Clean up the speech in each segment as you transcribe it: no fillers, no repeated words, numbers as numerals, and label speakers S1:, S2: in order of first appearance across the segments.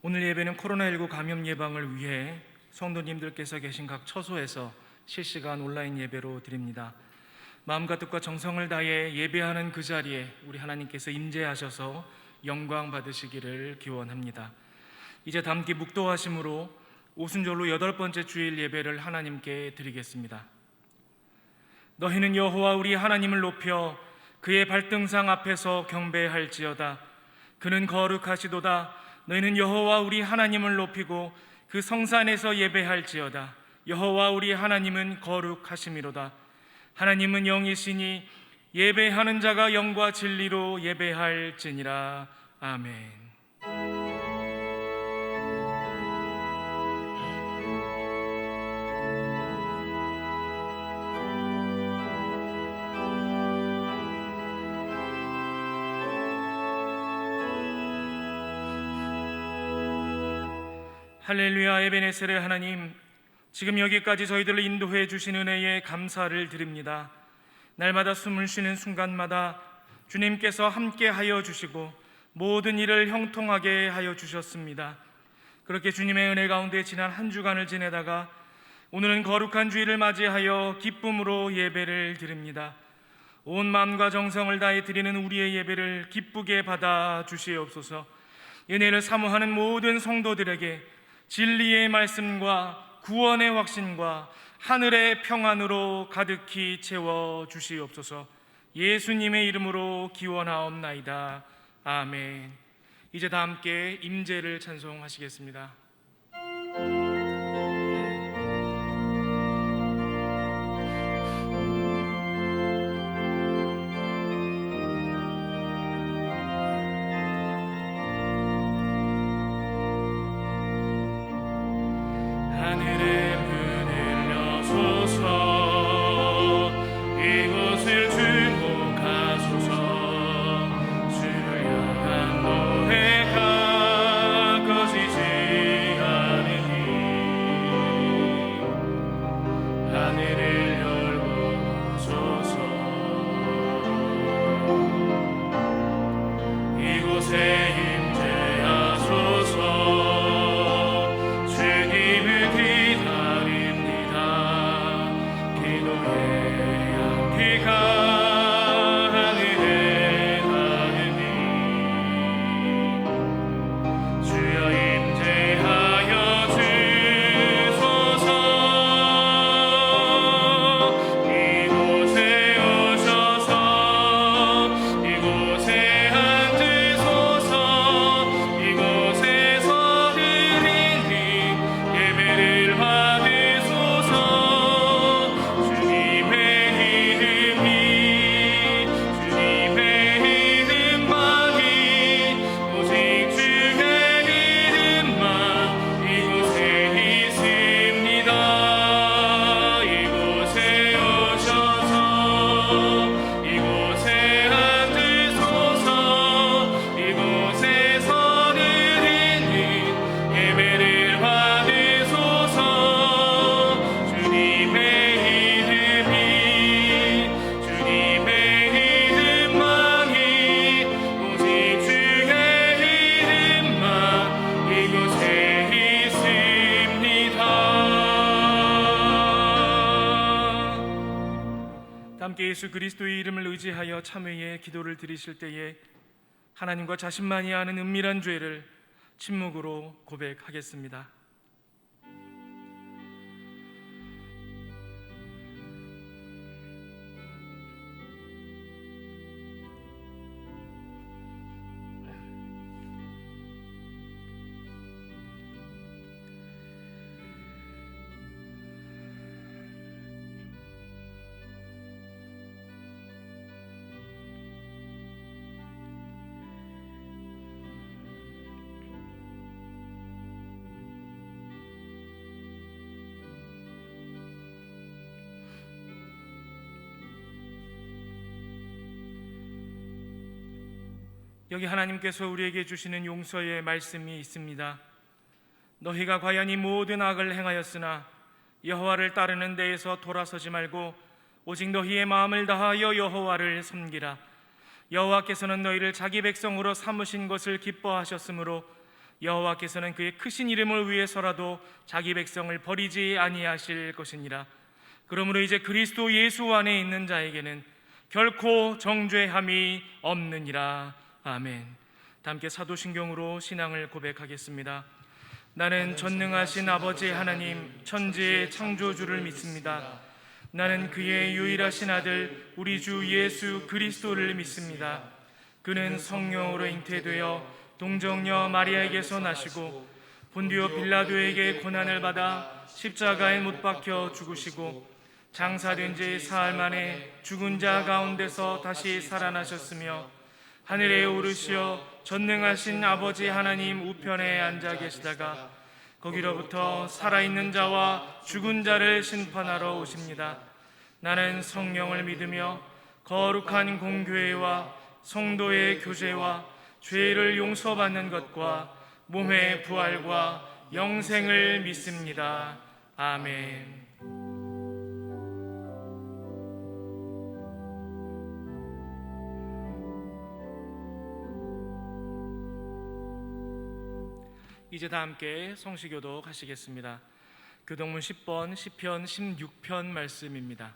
S1: 오늘 예배는 코로나19 감염 예방을 위해 성도님들께서 계신 각 처소에서 실시간 온라인 예배로 드립니다. 마음과 뜻과 정성을 다해 예배하는 그 자리에 우리 하나님께서 임재하셔서 영광 받으시기를 기원합니다. 이제 담기 묵도하심으로 오순절로 8번째 주일 예배를 하나님께 드리겠습니다. 너희는 여호와 우리 하나님을 높여 그의 발등상 앞에서 경배할지어다. 그는 거룩하시도다. 너희는 여호와 우리 하나님을 높이고 그 성산에서 예배할지어다. 여호와 우리 하나님은 거룩하심이로다. 하나님은 영이시니 예배하는 자가 영과 진리로 예배할지니라. 아멘. 할렐루야. 에베네셀의 하나님, 지금 여기까지 저희들을 인도해 주신 은혜에 감사를 드립니다. 날마다 숨을 쉬는 순간마다 주님께서 함께 하여 주시고 모든 일을 형통하게 하여 주셨습니다. 그렇게 주님의 은혜 가운데 지난 한 주간을 지내다가 오늘은 거룩한 주일을 맞이하여 기쁨으로 예배를 드립니다. 온 마음과 정성을 다해 드리는 우리의 예배를 기쁘게 받아 주시옵소서. 은혜를 사모하는 모든 성도들에게 진리의 말씀과 구원의 확신과 하늘의 평안으로 가득히 채워 주시옵소서. 예수님의 이름으로 기원하옵나이다. 아멘. 이제 다 함께 임재를 찬송하시겠습니다. 함께 예수 그리스도의 이름을 의지하여 참회의 기도를 드리실 때에 하나님과 자신만이 아는 은밀한 죄를 침묵으로 고백하겠습니다. 여기 하나님께서 우리에게 주시는 용서의 말씀이 있습니다. 너희가 과연 이 모든 악을 행하였으나 여호와를 따르는 데에서 돌아서지 말고 오직 너희의 마음을 다하여 여호와를 섬기라. 여호와께서는 너희를 자기 백성으로 삼으신 것을 기뻐하셨으므로 여호와께서는 그의 크신 이름을 위해서라도 자기 백성을 버리지 아니하실 것이니라. 그러므로 이제 그리스도 예수 안에 있는 자에게는 결코 정죄함이 없느니라. 아멘. 다 함께 사도신경으로 신앙을 고백하겠습니다. 나는 전능하신 아버지 하나님 천지의 창조주를 믿습니다. 나는 그의 유일하신 아들 우리 주 예수 그리스도를 믿습니다. 그는 성령으로 잉태되어 동정녀 마리아에게서 나시고 본디오 빌라도에게 고난을 받아 십자가에 못 박혀 죽으시고 장사된 지 사흘 만에 죽은 자 가운데서 다시 살아나셨으며 하늘에 오르시어 전능하신 아버지 하나님 우편에 앉아 계시다가 거기로부터 살아있는 자와 죽은 자를 심판하러 오십니다. 나는 성령을 믿으며 거룩한 공교회와 성도의 교제와 죄를 용서받는 것과 몸의 부활과 영생을 믿습니다. 아멘. 이제 다 함께 성시교도 가시겠습니다. 교동문 10번 시편 16편 말씀입니다.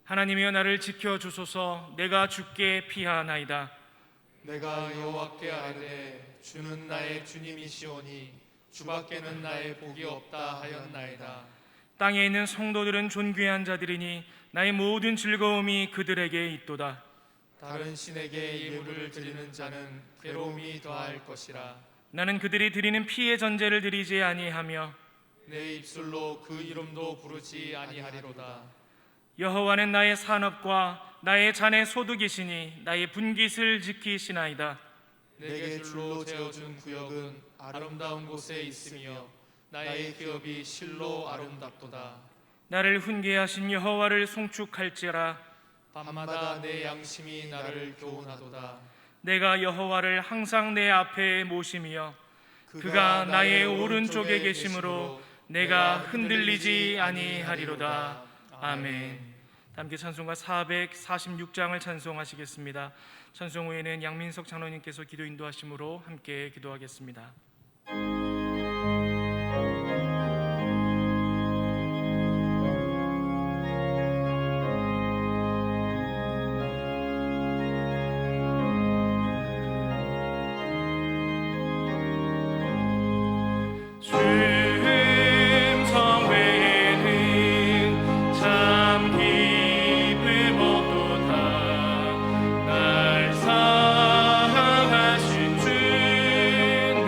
S1: 하나님이여 나를 지켜주소서. 내가 주께 피하나이다.
S2: 내가 여호와께 아뢰되 주는 나의 주님이시오니 주밖에는 나의 복이 없다 하였나이다.
S1: 땅에 있는 성도들은 존귀한 자들이니 나의 모든 즐거움이 그들에게 있도다.
S2: 다른 신에게 예물을 드리는 자는 괴로움이 더할 것이라.
S1: 나는 그들이 드리는 피의 전제를 드리지 아니하며
S2: 내 입술로 그 이름도 부르지 아니하리로다.
S1: 여호와는 나의 산업과 나의 잔의 소득이시니 나의 분깃을 지키시나이다.
S2: 내게 줄로 재어준 구역은 아름다운 곳에 있으며 나의 기업이 실로 아름답도다.
S1: 나를 훈계하신 여호와를 송축할지라.
S2: 밤마다 내 양심이 나를 교훈하도다.
S1: 내가 여호와를 항상 내 앞에 모시며 그가 나의 오른쪽에 계심으로 내가 흔들리지 아니하리로다. 아멘. 함께 찬송가 446장을 찬송하시겠습니다. 찬송 후에는 양민석 장로님께서 기도 인도하심으로 함께 기도하겠습니다. 날 사랑하신 주님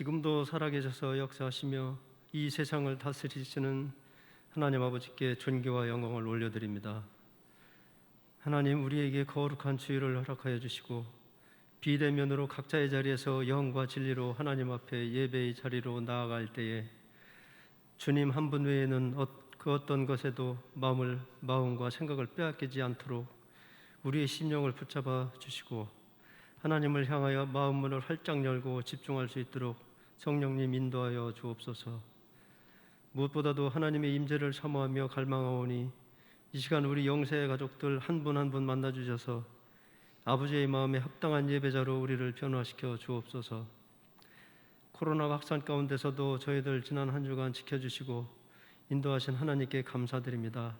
S3: 지금도 살아계셔서 역사하시며 이 세상을 다스리시는 하나님 아버지께 존귀와 영광을 올려드립니다. 하나님, 우리에게 거룩한 주일을 허락하여 주시고 비대면으로 각자의 자리에서 영과 진리로 하나님 앞에 예배의 자리로 나아갈 때에 주님 한 분 외에는 그 어떤 것에도 마음과 생각을 빼앗기지 않도록 우리의 심령을 붙잡아 주시고 하나님을 향하여 마음문을 활짝 열고 집중할 수 있도록 성령님 인도하여 주옵소서. 무엇보다도 하나님의 임재를 사모하며 갈망하오니 이 시간 우리 영세의 가족들 한 분 한 분 만나 주셔서 아버지의 마음에 합당한 예배자로 우리를 변화시켜 주옵소서. 코로나 확산 가운데서도 저희들 지난 한 주간 지켜주시고 인도하신 하나님께 감사드립니다.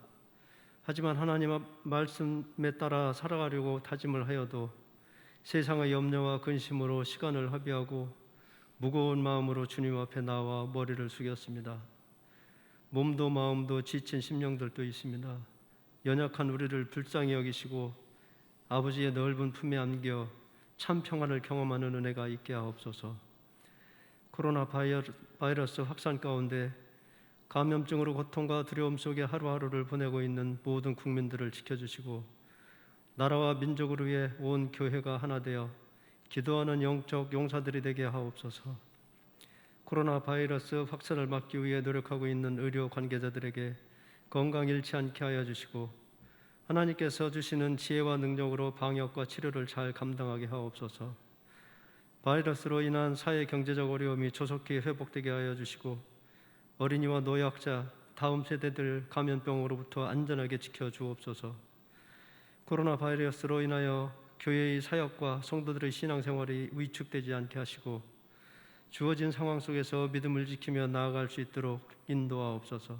S3: 하지만 하나님 말씀에 따라 살아가려고 다짐을 하여도 세상의 염려와 근심으로 시간을 허비하고 무거운 마음으로 주님 앞에 나와 머리를 숙였습니다. 몸도 마음도 지친 심령들도 있습니다. 연약한 우리를 불쌍히 여기시고 아버지의 넓은 품에 안겨 참 평안을 경험하는 은혜가 있게 하옵소서. 코로나 바이러스 확산 가운데 감염증으로 고통과 두려움 속에 하루하루를 보내고 있는 모든 국민들을 지켜주시고 나라와 민족을 위해 온 교회가 하나 되어 기도하는 영적 용사들이 되게 하옵소서. 코로나 바이러스 확산을 막기 위해 노력하고 있는 의료 관계자들에게 건강 잃지 않게 하여 주시고 하나님께서 주시는 지혜와 능력으로 방역과 치료를 잘 감당하게 하옵소서. 바이러스로 인한 사회 경제적 어려움이 조속히 회복되게 하여 주시고 어린이와 노약자, 다음 세대들 감염병으로부터 안전하게 지켜 주옵소서. 코로나 바이러스로 인하여 교회의 사역과 성도들의 신앙생활이 위축되지 않게 하시고 주어진 상황 속에서 믿음을 지키며 나아갈 수 있도록 인도하옵소서.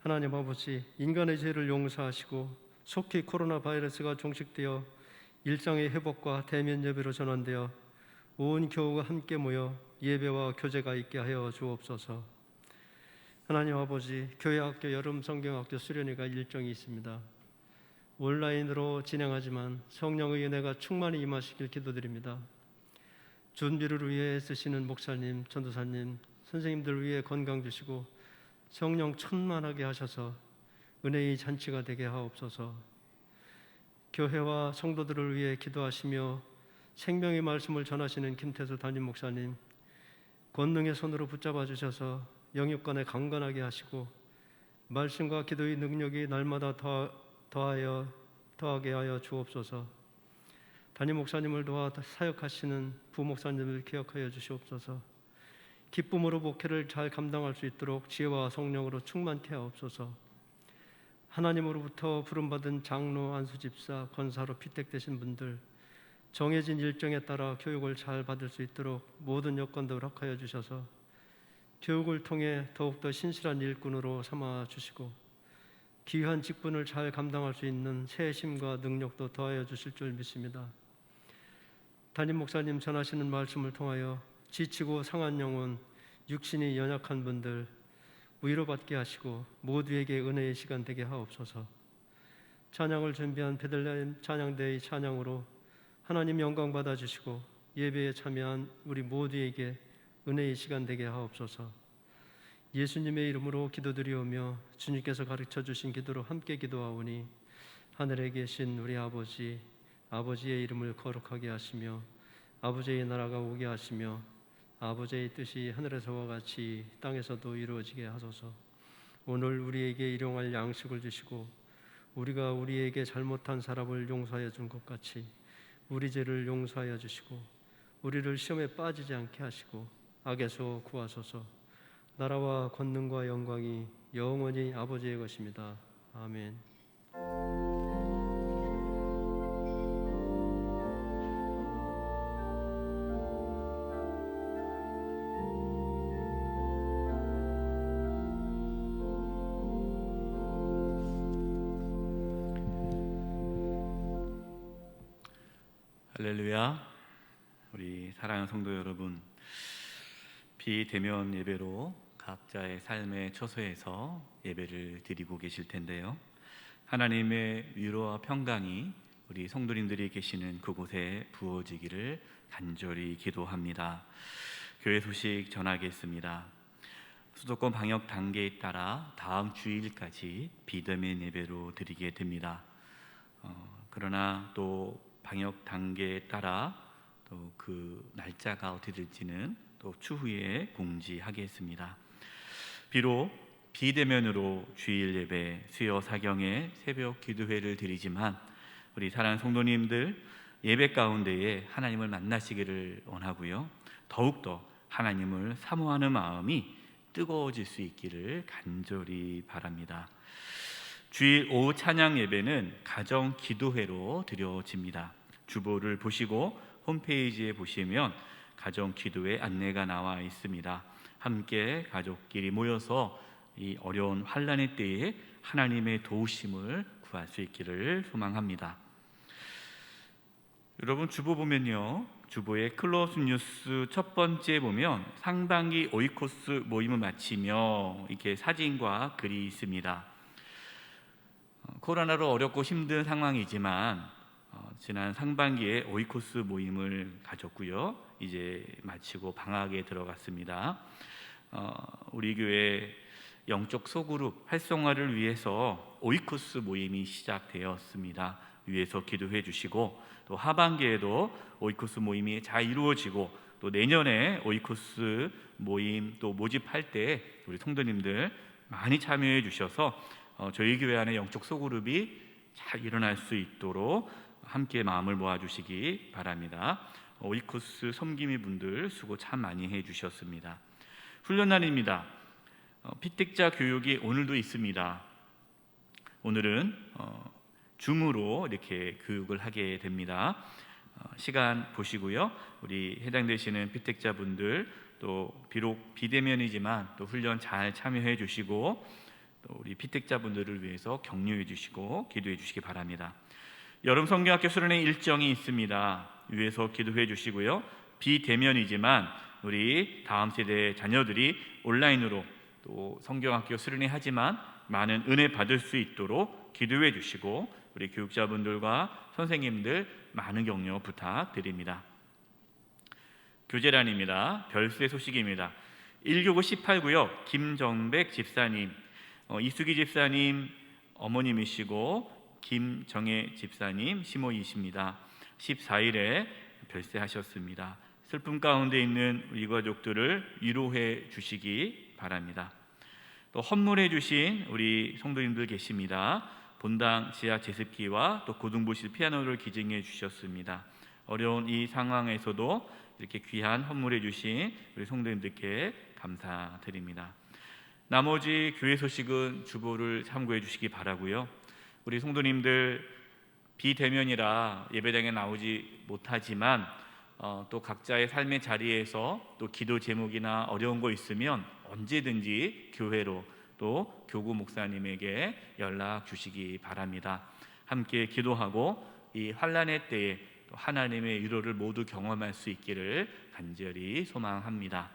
S3: 하나님 아버지, 인간의 죄를 용서하시고 속히 코로나 바이러스가 종식되어 일상의 회복과 대면 예배로 전환되어 온 교우가 함께 모여 예배와 교제가 있게 하여 주옵소서. 하나님 아버지, 교회학교 여름 성경학교 수련회가 일정이 있습니다. 온라인으로 진행하지만 성령의 은혜가 충만히 임하시길 기도드립니다. 준비를 위해 쓰시는 목사님, 전도사님, 선생님들 위해 건강 주시고 성령 충만하게 하셔서 은혜의 잔치가 되게 하옵소서. 교회와 성도들을 위해 기도하시며 생명의 말씀을 전하시는 김태수 담임 목사님, 권능의 손으로 붙잡아 주셔서 영육간에 강건하게 하시고 말씀과 기도의 능력이 날마다 더하게 하여 주옵소서. 담임 목사님을 도와 사역하시는 부목사님을 기억하여 주시옵소서. 기쁨으로 목회를 잘 감당할 수 있도록 지혜와 성령으로 충만케 하옵소서. 하나님으로부터 부름받은 장로, 안수집사, 권사로 피택되신 분들 정해진 일정에 따라 교육을 잘 받을 수 있도록 모든 여건도 허락하여 주셔서 교육을 통해 더욱더 신실한 일꾼으로 삼아 주시고 귀한 직분을 잘 감당할 수 있는 세심과 능력도 더하여 주실 줄 믿습니다. 담임 목사님 전하시는 말씀을 통하여 지치고 상한 영혼, 육신이 연약한 분들 위로받게 하시고 모두에게 은혜의 시간 되게 하옵소서. 찬양을 준비한 베들레헴 찬양대의 찬양으로 하나님 영광 받아주시고 예배에 참여한 우리 모두에게 은혜의 시간 되게 하옵소서. 예수님의 이름으로 기도드리오며 주님께서 가르쳐주신 기도로 함께 기도하오니 하늘에 계신 우리 아버지, 아버지의 이름을 거룩하게 하시며 아버지의 나라가 오게 하시며 아버지의 뜻이 하늘에서와 같이 땅에서도 이루어지게 하소서. 오늘 우리에게 일용할 양식을 주시고 우리가 우리에게 잘못한 사람을 용서하여 준 것 같이 우리 죄를 용서하여 주시고 우리를 시험에 빠지지 않게 하시고 악에서 구하소서. 나라와 권능과 영광이 영원히 아버지의 것입니다. 아멘.
S4: 할렐루야. 우리 사랑하는 성도 여러분, 비대면 예배로 각자의 삶의 처소에서 예배를 드리고 계실 텐데요, 하나님의 위로와 평강이 우리 성도님들이 계시는 그곳에 부어지기를 간절히 기도합니다. 교회 소식 전하겠습니다. 수도권 방역 단계에 따라 다음 주일까지 비대면 예배로 드리게 됩니다. 그러나 또 방역 단계에 따라 또 그 날짜가 어떻게 될지는 또 추후에 공지하겠습니다. 비록 비대면으로 주일 예배, 수요 사경에 새벽 기도회를 드리지만 우리 사랑하는 성도님들 예배 가운데에 하나님을 만나시기를 원하고요. 더욱더 하나님을 사모하는 마음이 뜨거워질 수 있기를 간절히 바랍니다. 주일 오후 찬양 예배는 가정 기도회로 드려집니다. 주보를 보시고 홈페이지에 보시면 가정 기도회 안내가 나와 있습니다. 함께 가족끼리 모여서 이 어려운 환난의 때에 하나님의 도우심을 구할 수 있기를 소망합니다. 여러분 주보 보면요, 주보의 클로스 뉴스 첫 번째 보면 상반기 오이코스 모임을 마치며 이렇게 사진과 글이 있습니다. 코로나로 어렵고 힘든 상황이지만 지난 상반기에 오이코스 모임을 가졌고요. 이제 마치고 방학에 들어갔습니다. 우리 교회 영적 소그룹 활성화를 위해서 오이코스 모임이 시작되었습니다. 위에서 기도해 주시고 또 하반기에도 오이코스 모임이 잘 이루어지고 또 내년에 오이코스 모임 또 모집할 때 우리 성도님들 많이 참여해 주셔서 저희 교회 안에 영적 소그룹이 잘 일어날 수 있도록 함께 마음을 모아주시기 바랍니다. 오이코스 섬김이 분들 수고 참 많이 해주셨습니다. 훈련 날입니다. 피택자 교육이 오늘도 있습니다. 오늘은 줌으로 이렇게 교육을 하게 됩니다. 시간 보시고요. 우리 해당되시는 피택자분들 또 비록 비대면이지만 또 훈련 잘 참여해 주시고 또 우리 피택자분들을 위해서 격려해 주시고 기도해 주시기 바랍니다. 여름 성경학교 수련회 일정이 있습니다. 위에서 기도해 주시고요. 비대면이지만 우리 다음 세대 자녀들이 온라인으로 또 성경학교 수련회 하지만 많은 은혜 받을 수 있도록 기도해 주시고 우리 교육자분들과 선생님들 많은 격려 부탁드립니다. 교제란입니다. 별세 소식입니다. 1교구 18구역 김정백 집사님, 이수기 집사님 어머님이시고 김정혜 집사님 시모이십니다. 14일에 별세하셨습니다. 슬픔 가운데 있는 우리 가족들을 위로해 주시기 바랍니다. 또 헌물해 주신 우리 성도님들 계십니다. 본당 지하 제습기와 또 고등부실 피아노를 기증해 주셨습니다. 어려운 이 상황에서도 이렇게 귀한 헌물해 주신 우리 성도님들께 감사드립니다. 나머지 교회 소식은 주보를 참고해 주시기 바라고요. 우리 성도님들 비대면이라 예배당에 나오지 못하지만 또 각자의 삶의 자리에서 또 기도 제목이나 어려운 거 있으면 언제든지 교회로 또 교구 목사님에게 연락 주시기 바랍니다. 함께 기도하고 이 환난의 때에 또 하나님의 위로를 모두 경험할 수 있기를 간절히 소망합니다.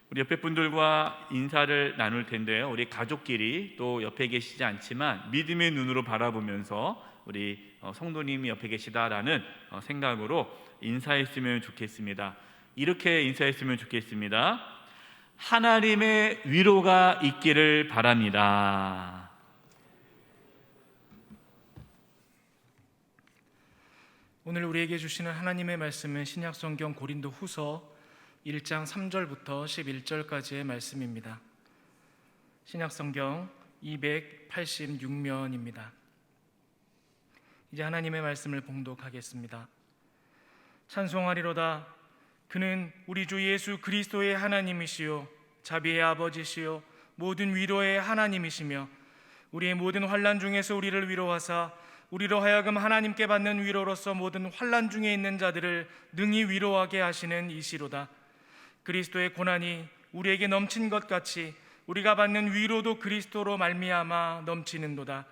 S4: 우리 옆에 분들과 인사를 나눌 텐데요. 우리 가족끼리 또 옆에 계시지 않지만 믿음의 눈으로 바라보면서 우리 성도님이 옆에 계시다라는 생각으로 인사했으면 좋겠습니다. 이렇게 인사했으면 좋겠습니다. 하나님의 위로가 있기를 바랍니다.
S1: 오늘 우리에게 주시는 하나님의 말씀은 신약성경 고린도후서 1장 3절부터 11절까지의 말씀입니다. 신약성경 286면입니다. 이제 하나님의 말씀을 봉독하겠습니다. 찬송하리로다. 그는 우리 주 예수 그리스도의 하나님이시요 자비의 아버지시요 모든 위로의 하나님이시며 우리의 모든 환난 중에서 우리를 위로하사 우리로 하여금 하나님께 받는 위로로서 모든 환난 중에 있는 자들을 능히 위로하게 하시는 이시로다. 그리스도의 고난이 우리에게 넘친 것 같이 우리가 받는 위로도 그리스도로 말미암아 넘치는도다.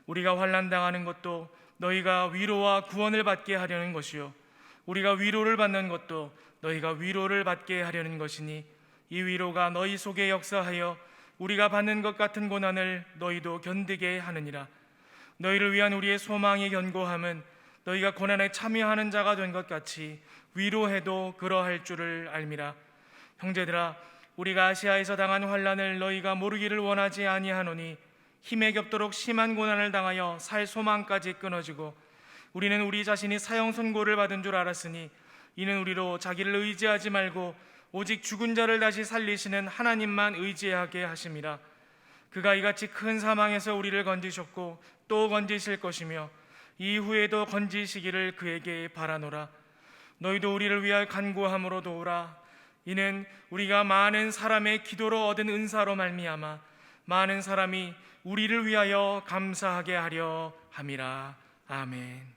S1: 우리가 환난 당하는 것도 너희가 위로와 구원을 받게 하려는 것이요 우리가 위로를 받는 것도 너희가 위로를 받게 하려는 것이니 이 위로가 너희 속에 역사하여 우리가 받는 것 같은 고난을 너희도 견디게 하느니라. 너희를 위한 우리의 소망의 견고함은 너희가 고난에 참여하는 자가 된 것 같이 위로해도 그러할 줄을 알미라. 형제들아, 우리가 아시아에서 당한 환난을 너희가 모르기를 원하지 아니하노니 힘에 겹도록 심한 고난을 당하여 살 소망까지 끊어지고 우리는 우리 자신이 사형 선고를 받은 줄 알았으니 이는 우리로 자기를 의지하지 말고 오직 죽은 자를 다시 살리시는 하나님만 의지하게 하심이라. 그가 이같이 큰 사망에서 우리를 건지셨고 또 건지실 것이며 이후에도 건지시기를 그에게 바라노라. 너희도 우리를 위하여 간구함으로 도우라. 이는 우리가 많은 사람의 기도로 얻은 은사로 말미암아 많은 사람이 우리를 위하여 감사하게 하려 함이라. 아멘.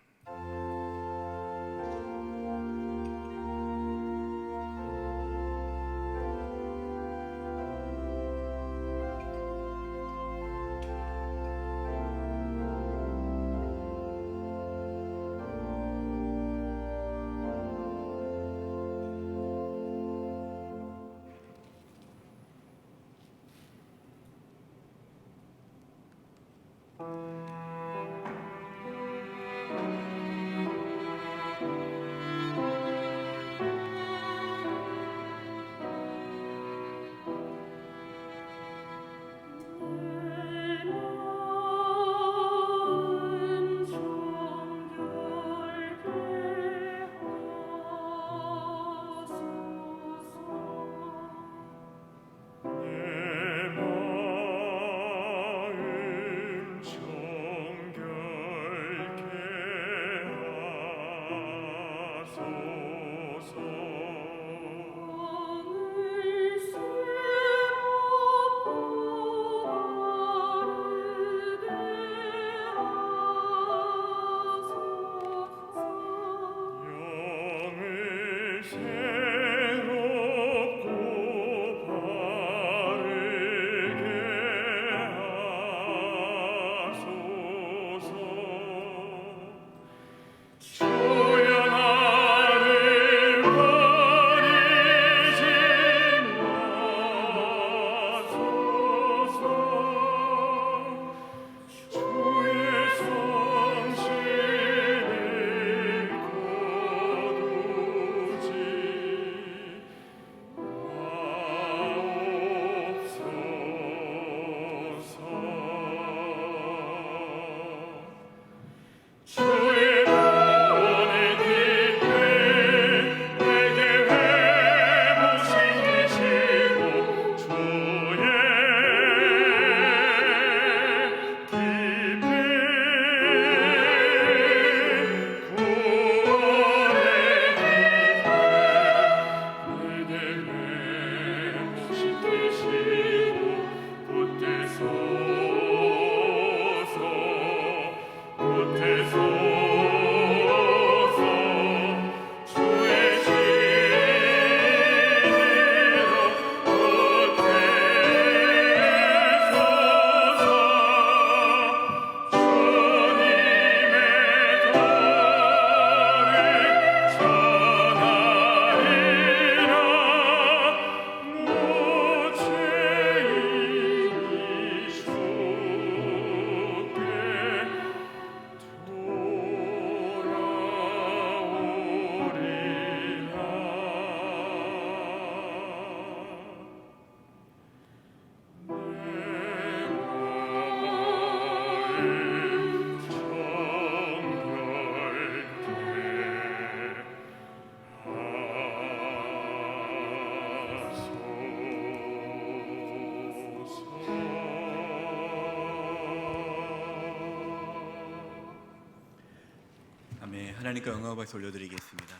S4: 아멘. 하나님께 영광과 박수 올려드리겠습니다.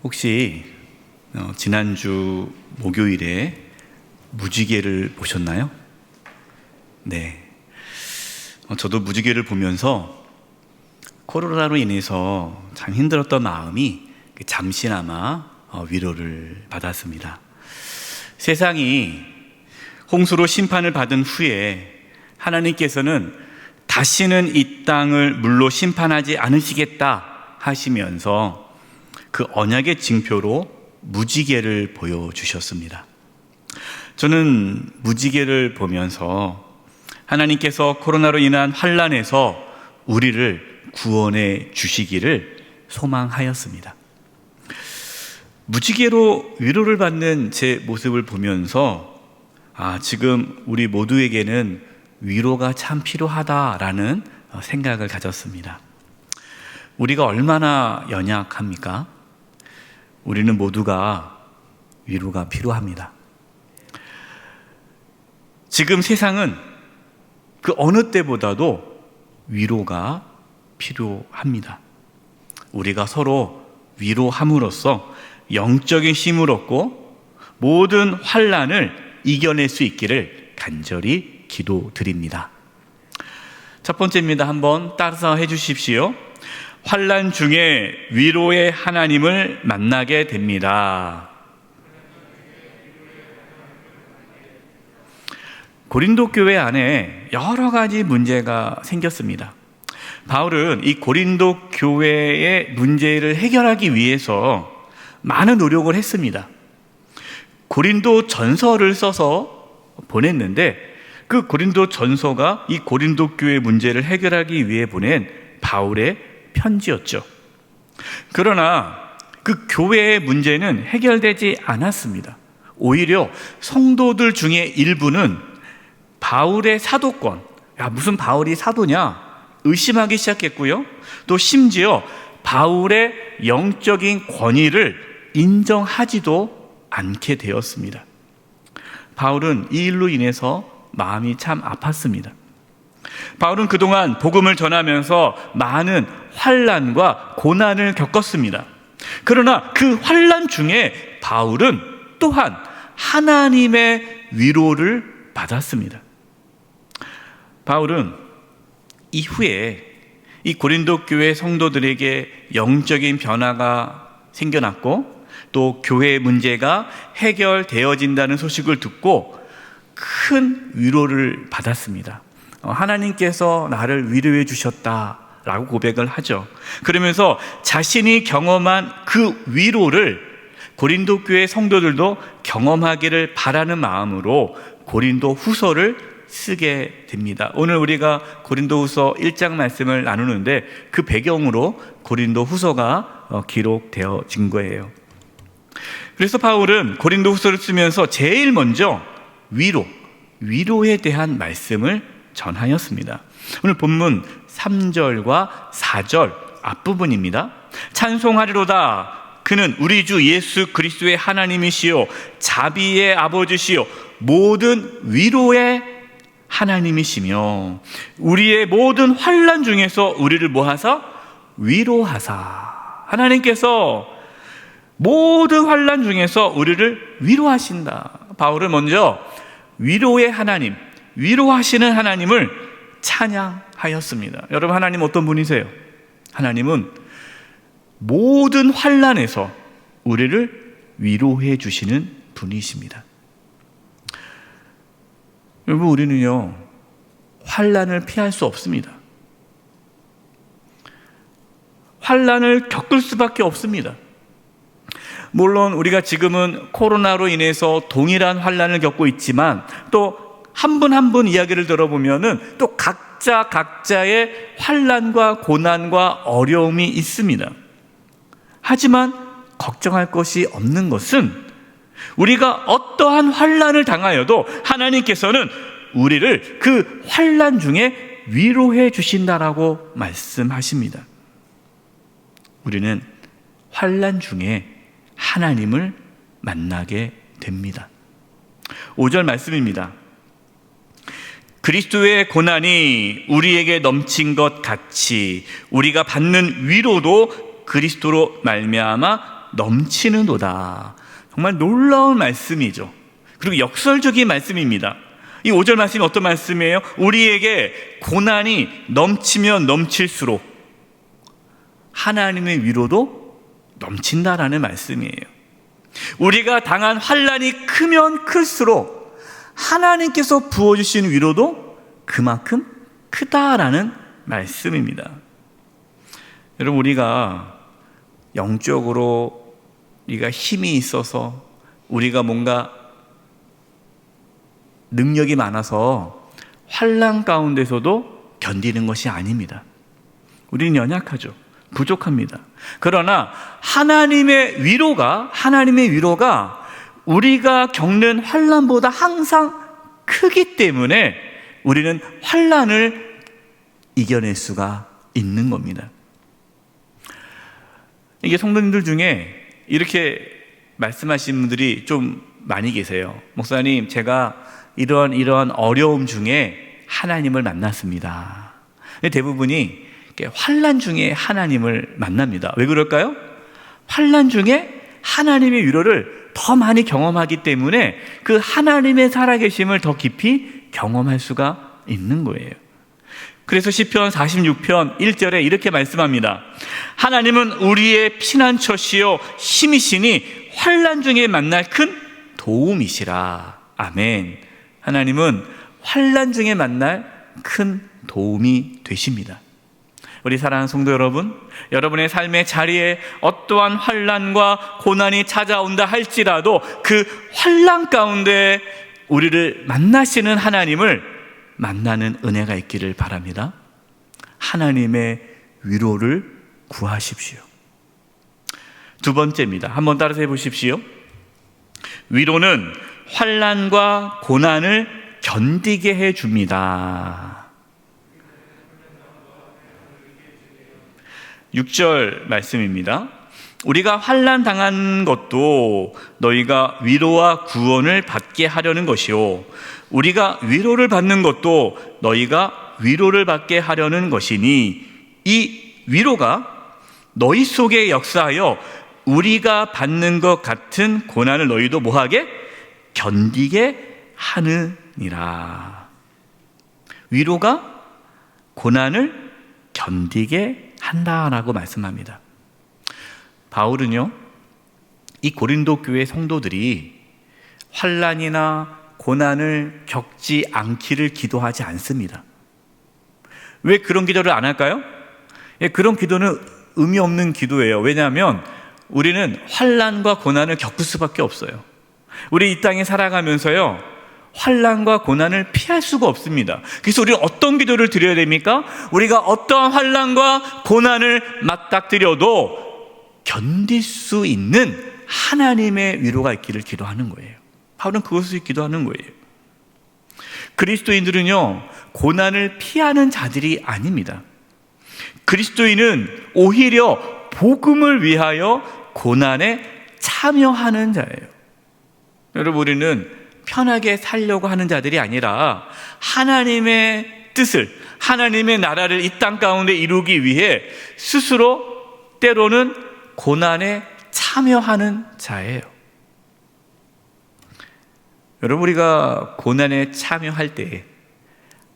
S4: 혹시 지난주 목요일에 무지개를 보셨나요? 네. 저도 무지개를 보면서 코로나로 인해서 참 힘들었던 마음이 잠시나마 위로를 받았습니다. 세상이 홍수로 심판을 받은 후에 하나님께서는 다시는 이 땅을 물로 심판하지 않으시겠다 하시면서 그 언약의 징표로 무지개를 보여주셨습니다. 저는 무지개를 보면서 하나님께서 코로나로 인한 환난에서 우리를 구원해 주시기를 소망하였습니다. 무지개로 위로를 받는 제 모습을 보면서 지금 우리 모두에게는 위로가 참 필요하다라는 생각을 가졌습니다. 우리가 얼마나 연약합니까? 우리는 모두가 위로가 필요합니다. 지금 세상은 그 어느 때보다도 위로가 필요합니다. 우리가 서로 위로함으로써 영적인 힘을 얻고 모든 환난을 이겨낼 수 있기를 간절히 기도드립니다. 첫 번째입니다. 한번 따라서 해주십시오. 환난 중에 위로의 하나님을 만나게 됩니다. 고린도 교회 안에 여러 가지 문제가 생겼습니다. 바울은 이 고린도 교회의 문제를 해결하기 위해서 많은 노력을 했습니다. 고린도 전서를 써서 보냈는데 그 고린도 전서가 이 고린도 교회 문제를 해결하기 위해 보낸 바울의 편지였죠. 그러나 그 교회의 문제는 해결되지 않았습니다. 오히려 성도들 중에 일부는 바울의 사도권, 무슨 바울이 사도냐 의심하기 시작했고요. 또 심지어 바울의 영적인 권위를 인정하지도 않게 되었습니다. 바울은 이 일로 인해서 마음이 참 아팠습니다. 바울은 그동안 복음을 전하면서 많은 환난과 고난을 겪었습니다. 그러나 그 환난 중에 바울은 또한 하나님의 위로를 받았습니다. 바울은 이후에 이 고린도 교회 성도들에게 영적인 변화가 생겨났고 또 교회의 문제가 해결되어진다는 소식을 듣고 큰 위로를 받았습니다. 하나님께서 나를 위로해 주셨다라고 고백을 하죠. 그러면서 자신이 경험한 그 위로를 고린도 교회 성도들도 경험하기를 바라는 마음으로 고린도 후서를 쓰게 됩니다. 오늘 우리가 고린도 후서 1장 말씀을 나누는데 그 배경으로 고린도 후서가 기록되어진 거예요. 그래서 바울은 고린도 후서를 쓰면서 제일 먼저 위로에 대한 말씀을 전하였습니다. 오늘 본문 3절과 4절 앞부분입니다. 찬송하리로다. 그는 우리 주 예수 그리스도의 하나님이시요 자비의 아버지시요 모든 위로의 하나님이시며 우리의 모든 환난 중에서 우리를 뭐하사? 위로하사. 하나님께서 모든 환난 중에서 우리를 위로하신다. 바울은 먼저 위로의 하나님, 위로하시는 하나님을 찬양하였습니다. 여러분, 하나님 어떤 분이세요? 하나님은 모든 환난에서 우리를 위로해 주시는 분이십니다. 여러분, 우리는요 환난을 피할 수 없습니다. 환난을 겪을 수밖에 없습니다. 물론 우리가 지금은 코로나로 인해서 동일한 환난을 겪고 있지만 또 한 분 한 분 이야기를 들어보면은 또 각자의 환난과 고난과 어려움이 있습니다. 하지만 걱정할 것이 없는 것은 우리가 어떠한 환난을 당하여도 하나님께서는 우리를 그 환난 중에 위로해 주신다라고 말씀하십니다. 우리는 환난 중에 하나님을 만나게 됩니다. 5절 말씀입니다. 그리스도의 고난이 우리에게 넘친 것 같이 우리가 받는 위로도 그리스도로 말미암아 넘치는도다. 정말 놀라운 말씀이죠. 그리고 역설적인 말씀입니다. 이 5절 말씀이 어떤 말씀이에요? 우리에게 고난이 넘치면 넘칠수록 하나님의 위로도 넘친다라는 말씀이에요. 우리가 당한 환난이 크면 클수록 하나님께서 부어주신 위로도 그만큼 크다라는 말씀입니다. 여러분, 우리가 영적으로 우리가 힘이 있어서 우리가 뭔가 능력이 많아서 환난 가운데서도 견디는 것이 아닙니다. 우리는 연약하죠. 부족합니다. 그러나 하나님의 위로가 우리가 겪는 환난보다 항상 크기 때문에 우리는 환난을 이겨낼 수가 있는 겁니다. 이게 성도님들 중에 이렇게 말씀하시는 분들이 좀 많이 계세요. 목사님, 제가 이런 어려움 중에 하나님을 만났습니다. 근데 대부분이 환난 중에 하나님을 만납니다. 왜 그럴까요? 환난 중에 하나님의 위로를 더 많이 경험하기 때문에 그 하나님의 살아계심을 더 깊이 경험할 수가 있는 거예요. 그래서 시편 46편 1절에 이렇게 말씀합니다. 하나님은 우리의 피난처시요 힘이시니 환난 중에 만날 큰 도움이시라. 아멘. 하나님은 환난 중에 만날 큰 도움이 되십니다. 우리 사랑하는 성도 여러분, 여러분의 삶의 자리에 어떠한 환난과 고난이 찾아온다 할지라도 그 환난 가운데 우리를 만나시는 하나님을 만나는 은혜가 있기를 바랍니다. 하나님의 위로를 구하십시오. 두 번째입니다. 한번 따라서 해보십시오. 위로는 환난과 고난을 견디게 해줍니다. 6절 말씀입니다. 우리가 환난 당한 것도 너희가 위로와 구원을 받게 하려는 것이요 우리가 위로를 받는 것도 너희가 위로를 받게 하려는 것이니 이 위로가 너희 속에 역사하여 우리가 받는 것 같은 고난을 너희도 뭐하게? 견디게 하느니라. 위로가 고난을 견디게 한다라고 말씀합니다. 바울은요, 이 고린도 교회 성도들이 환난이나 고난을 겪지 않기를 기도하지 않습니다. 왜 그런 기도를 안 할까요? 그런 기도는 의미 없는 기도예요. 왜냐하면 우리는 환난과 고난을 겪을 수밖에 없어요. 우리 이 땅에 살아가면서요, 환난과 고난을 피할 수가 없습니다. 그래서 우리는 어떤 기도를 드려야 됩니까? 우리가 어떠한 환난과 고난을 맞닥뜨려도 견딜 수 있는 하나님의 위로가 있기를 기도하는 거예요. 바울은 그것을 기도하는 거예요. 그리스도인들은요, 고난을 피하는 자들이 아닙니다. 그리스도인은 오히려 복음을 위하여 고난에 참여하는 자예요. 여러분, 우리는 편하게 살려고 하는 자들이 아니라 하나님의 뜻을, 하나님의 나라를 이 땅 가운데 이루기 위해 스스로 때로는 고난에 참여하는 자예요. 여러분, 우리가 고난에 참여할 때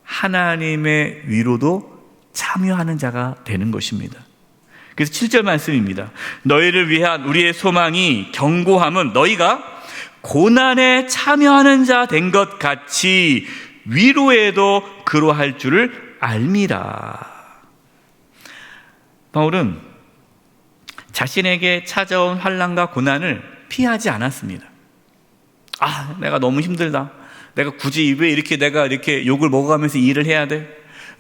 S4: 하나님의 위로도 참여하는 자가 되는 것입니다. 그래서 7절 말씀입니다. 너희를 위한 우리의 소망이 견고함은 너희가 고난에 참여하는 자 된 것 같이 위로에도 그러할 줄을 알미라. 바울은 자신에게 찾아온 환난과 고난을 피하지 않았습니다. 내가 너무 힘들다. 내가 굳이 왜 내가 이렇게 욕을 먹어가면서 일을 해야 돼?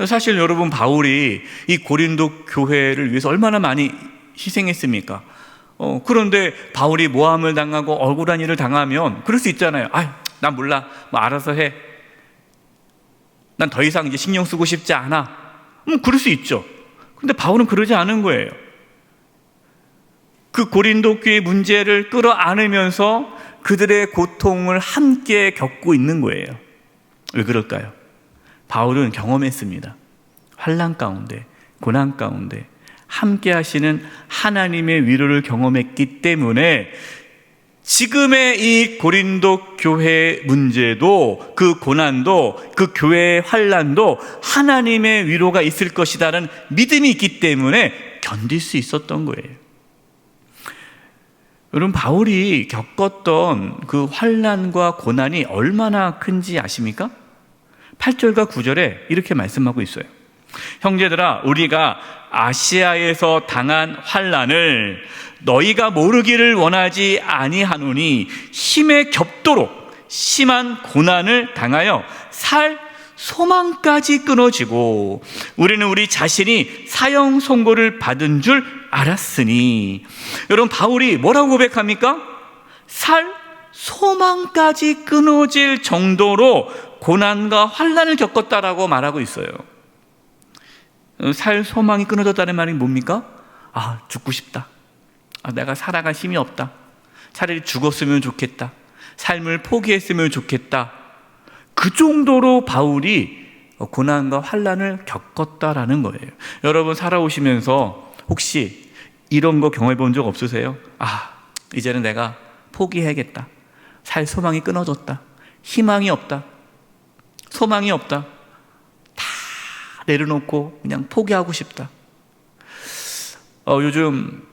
S4: 사실 여러분, 바울이 이 고린도 교회를 위해서 얼마나 많이 희생했습니까? 그런데 바울이 모함을 당하고 억울한 일을 당하면 그럴 수 있잖아요. 난 몰라. 알아서 해. 난 더 이상 이제 신경 쓰고 싶지 않아. 그럴 수 있죠. 근데 바울은 그러지 않은 거예요. 그 고린도 교회 문제를 끌어안으면서 그들의 고통을 함께 겪고 있는 거예요. 왜 그럴까요? 바울은 경험했습니다. 환난 가운데, 고난 가운데 함께 하시는 하나님의 위로를 경험했기 때문에 지금의 이 고린도 교회 문제도, 그 고난도, 그 교회의 환난도 하나님의 위로가 있을 것이라는 믿음이 있기 때문에 견딜 수 있었던 거예요. 여러분, 바울이 겪었던 그 환난과 고난이 얼마나 큰지 아십니까? 8절과 9절에 이렇게 말씀하고 있어요. 형제들아, 우리가 아시아에서 당한 환난을 너희가 모르기를 원하지 아니하노니 힘에 겹도록 심한 고난을 당하여 살 소망까지 끊어지고 우리는 우리 자신이 사형 선고를 받은 줄 알았으니. 여러분, 바울이 뭐라고 고백합니까? 살 소망까지 끊어질 정도로 고난과 환난을 겪었다라고 말하고 있어요. 살 소망이 끊어졌다는 말이 뭡니까? 죽고 싶다. 내가 살아갈 힘이 없다. 차라리 죽었으면 좋겠다. 삶을 포기했으면 좋겠다. 그 정도로 바울이 고난과 환난을 겪었다라는 거예요. 여러분, 살아오시면서 혹시 이런 거 경험해 본 적 없으세요? 이제는 내가 포기해야겠다. 살 소망이 끊어졌다. 희망이 없다. 소망이 없다. 다 내려놓고 그냥 포기하고 싶다. 요즘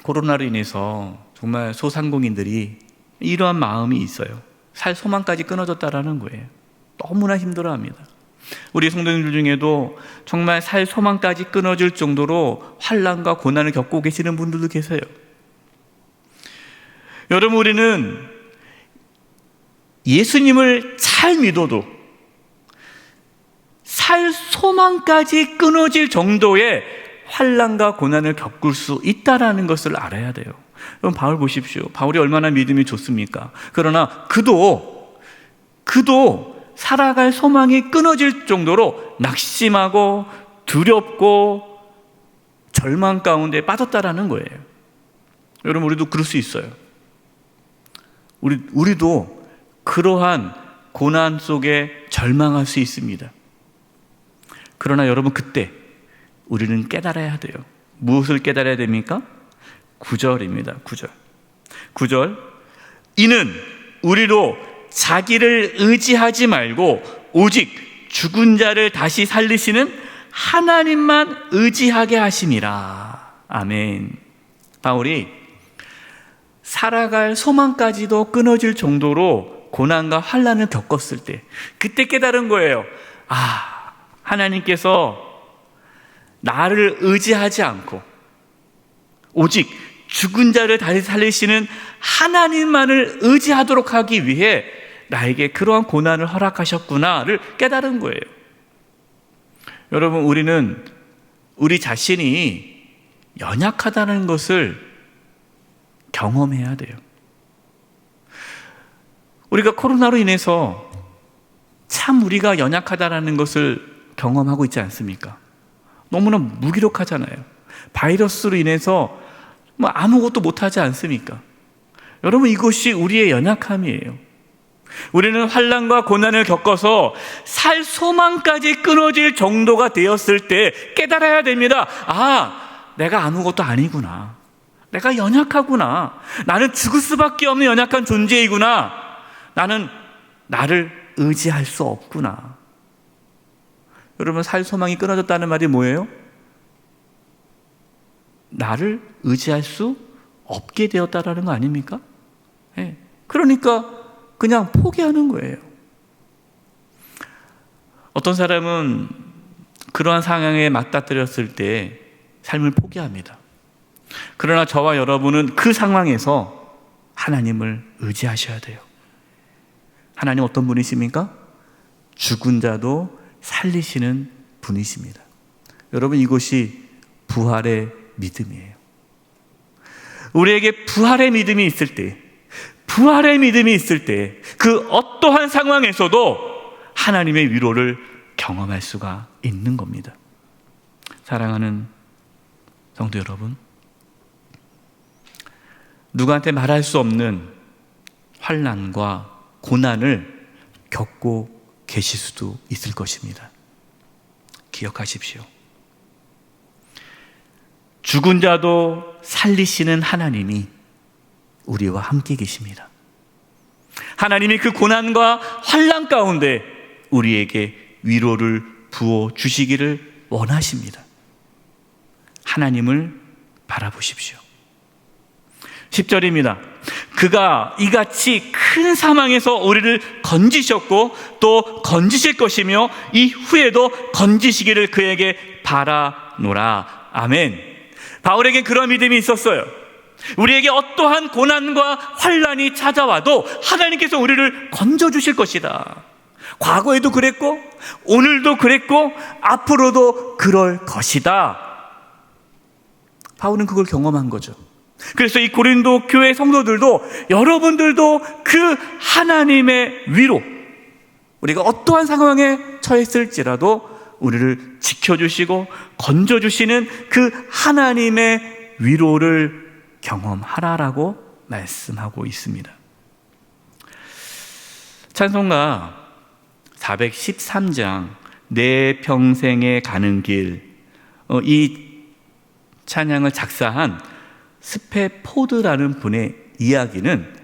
S4: 코로나로 인해서 정말 소상공인들이 이러한 마음이 있어요. 살 소망까지 끊어졌다라는 거예요. 너무나 힘들어합니다. 우리 성도님들 중에도 정말 살 소망까지 끊어질 정도로 환난과 고난을 겪고 계시는 분들도 계세요. 여러분, 우리는 예수님을 잘 믿어도 살 소망까지 끊어질 정도의 환난과 고난을 겪을 수 있다라는 것을 알아야 돼요. 여러분, 바울 보십시오. 바울이 얼마나 믿음이 좋습니까? 그러나 그도 살아갈 소망이 끊어질 정도로 낙심하고 두렵고 절망 가운데 빠졌다라는 거예요. 여러분, 우리도 그럴 수 있어요. 우리도 그러한 고난 속에 절망할 수 있습니다. 그러나 여러분, 그때 우리는 깨달아야 돼요. 무엇을 깨달아야 됩니까? 9절입니다. 9절. 이는 우리로 자기를 의지하지 말고 오직 죽은 자를 다시 살리시는 하나님만 의지하게 하심이라. 아멘. 바울이 살아갈 소망까지도 끊어질 정도로 고난과 환난을 겪었을 때, 그때 깨달은 거예요. 하나님께서 나를 의지하지 않고 오직 죽은 자를 다시 살리시는 하나님만을 의지하도록 하기 위해 나에게 그러한 고난을 허락하셨구나를 깨달은 거예요. 여러분, 우리는 우리 자신이 연약하다는 것을 경험해야 돼요. 우리가 코로나로 인해서 참 우리가 연약하다는 것을 경험하고 있지 않습니까? 너무나 무기력하잖아요. 바이러스로 인해서 아무것도 못하지 않습니까? 여러분, 이것이 우리의 연약함이에요. 우리는 환난과 고난을 겪어서 살 소망까지 끊어질 정도가 되었을 때 깨달아야 됩니다. 내가 아무것도 아니구나. 내가 연약하구나. 나는 죽을 수밖에 없는 연약한 존재이구나. 나는 나를 의지할 수 없구나. 여러분, 살 소망이 끊어졌다는 말이 뭐예요? 나를 의지할 수 없게 되었다라는 거 아닙니까? 그러니까 그냥 포기하는 거예요. 어떤 사람은 그러한 상황에 맞닥뜨렸을 때 삶을 포기합니다. 그러나 저와 여러분은 그 상황에서 하나님을 의지하셔야 돼요. 하나님 어떤 분이십니까? 죽은 자도 살리시는 분이십니다. 여러분, 이것이 부활의 믿음이에요. 우리에게 부활의 믿음이 있을 때, 그 어떠한 상황에서도 하나님의 위로를 경험할 수가 있는 겁니다. 사랑하는 성도 여러분, 누구한테 말할 수 없는 환난과 고난을 겪고 계실 수도 있을 것입니다. 기억하십시오. 죽은 자도 살리시는 하나님이 우리와 함께 계십니다. 하나님이 그 고난과 환난 가운데 우리에게 위로를 부어 주시기를 원하십니다. 하나님을 바라보십시오. 10절입니다. 그가 이같이 큰 사망에서 우리를 건지셨고 또 건지실 것이며 이후에도 건지시기를 그에게 바라노라. 아멘. 바울에게 그런 믿음이 있었어요. 우리에게 어떠한 고난과 환난이 찾아와도 하나님께서 우리를 건져주실 것이다. 과거에도 그랬고 오늘도 그랬고 앞으로도 그럴 것이다. 바울은 그걸 경험한 거죠. 그래서 이 고린도 교회 성도들도, 여러분들도 그 하나님의 위로, 우리가 어떠한 상황에 처했을지라도 우리를 지켜주시고 건져주시는 그 하나님의 위로를 경험하라라고 말씀하고 있습니다. 찬송가 413장 내 평생에 가는 길, 이 찬양을 작사한 스페포드라는 분의 이야기는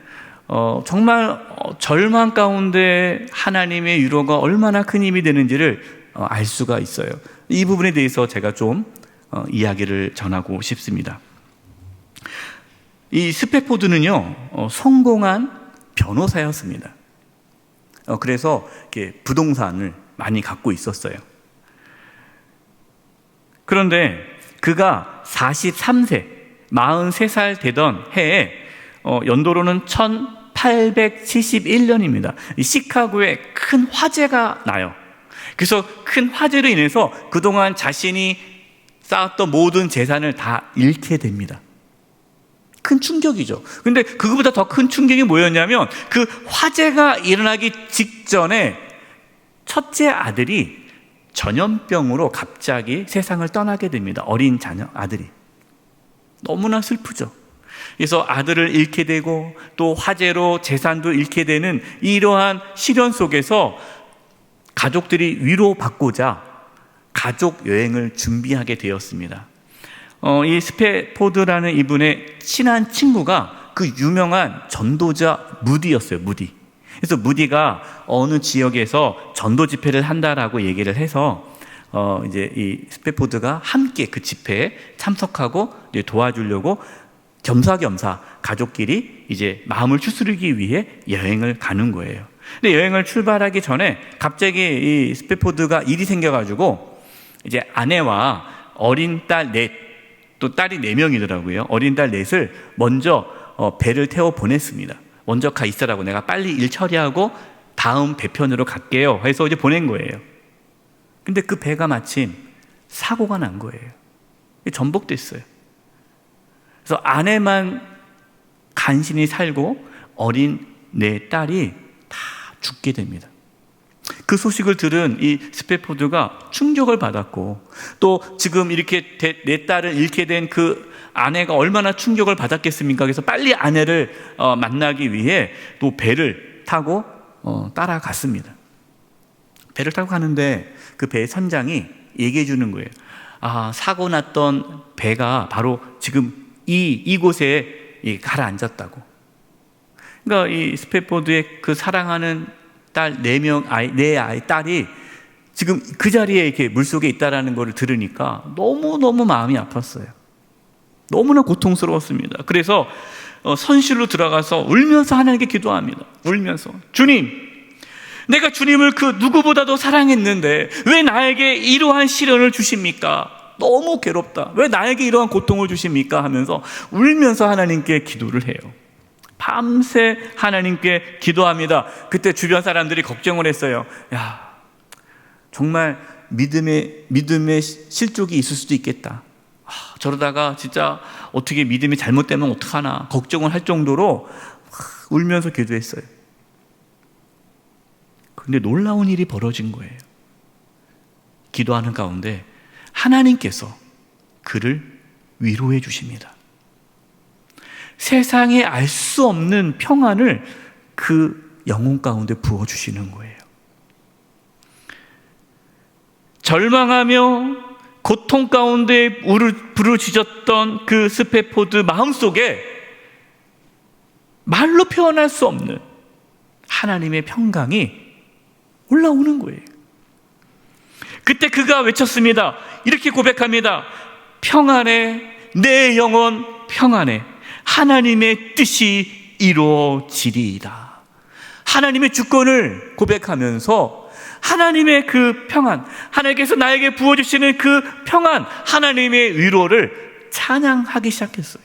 S4: 정말 절망 가운데 하나님의 위로가 얼마나 큰 힘이 되는지를 알 수가 있어요. 이 부분에 대해서 제가 좀 이야기를 전하고 싶습니다. 이 스페포드는요, 성공한 변호사였습니다. 그래서 이렇게 부동산을 많이 갖고 있었어요. 그런데 그가 43세, 43살 되던 해에 연도로는 1871년입니다. 시카고에 큰 화재가 나요. 그래서 큰 화재로 인해서 그동안 자신이 쌓았던 모든 재산을 다 잃게 됩니다. 큰 충격이죠. 근데 그거보다 더 큰 충격이 뭐였냐면, 그 화재가 일어나기 직전에 첫째 아들이 전염병으로 갑자기 세상을 떠나게 됩니다. 어린 자녀 아들이. 너무나 슬프죠. 그래서 아들을 잃게 되고 또 화재로 재산도 잃게 되는 이러한 시련 속에서 가족들이 위로받고자 가족 여행을 준비하게 되었습니다. 이 스페포드라는 이분의 친한 친구가 그 유명한 전도자 무디였어요. 무디. 그래서 무디가 어느 지역에서 전도 집회를 한다라고 얘기를 해서 이제 이 스페포드가 함께 그 집회에 참석하고 이제 도와주려고 겸사겸사 가족끼리 이제 마음을 추스르기 위해 여행을 가는 거예요. 근데 여행을 출발하기 전에 갑자기 이 스페포드가 일이 생겨가지고 이제 아내와 어린 딸 넷, 또 딸이 4명이더라고요. 어린 딸 넷을 먼저 배를 태워 보냈습니다. 먼저 가 있으라고, 내가 빨리 일 처리하고 다음 배편으로 갈게요 해서 이제 보낸 거예요. 근데 그 배가 마침 사고가 난 거예요. 전복됐어요. 그래서 아내만 간신히 살고 어린 4딸이 다 죽게 됩니다. 그 소식을 들은 이 스페포드가 충격을 받았고, 또 지금 이렇게 4딸을 잃게 된 그 아내가 얼마나 충격을 받았겠습니까? 그래서 빨리 아내를 만나기 위해 또 배를 타고 따라갔습니다. 배를 타고 가는데 그 배의 선장이 얘기해 주는 거예요. 사고 났던 배가 바로 지금 이곳에 가라앉았다고. 그러니까 이 스페포드의 그 사랑하는 딸 4명 딸이 지금 그 자리에 이렇게 물속에 있다라는 걸 들으니까 너무너무 마음이 아팠어요. 너무나 고통스러웠습니다. 그래서 선실로 들어가서 울면서 하나님께 기도합니다. 울면서, 주님, 내가 주님을 그 누구보다도 사랑했는데 왜 나에게 이러한 시련을 주십니까? 너무 괴롭다. 왜 나에게 이러한 고통을 주십니까? 하면서 울면서 하나님께 기도를 해요. 밤새 하나님께 기도합니다. 그때 주변 사람들이 걱정을 했어요. 야, 정말 믿음의 실족이 있을 수도 있겠다. 저러다가 진짜 어떻게 믿음이 잘못되면 어떡하나 걱정을 할 정도로 울면서 기도했어요. 그런데 놀라운 일이 벌어진 거예요. 기도하는 가운데 하나님께서 그를 위로해 주십니다. 세상에 알 수 없는 평안을 그 영혼 가운데 부어주시는 거예요. 절망하며 고통 가운데 부르짖었던 그 스페포드 마음속에 말로 표현할 수 없는 하나님의 평강이 올라오는 거예요. 그때 그가 외쳤습니다. 이렇게 고백합니다. 평안해, 내 영혼 평안해. 하나님의 뜻이 이루어지리이다. 하나님의 주권을 고백하면서 하나님의 그 평안, 하나님께서 나에게 부어주시는 그 평안, 하나님의 위로를 찬양하기 시작했어요.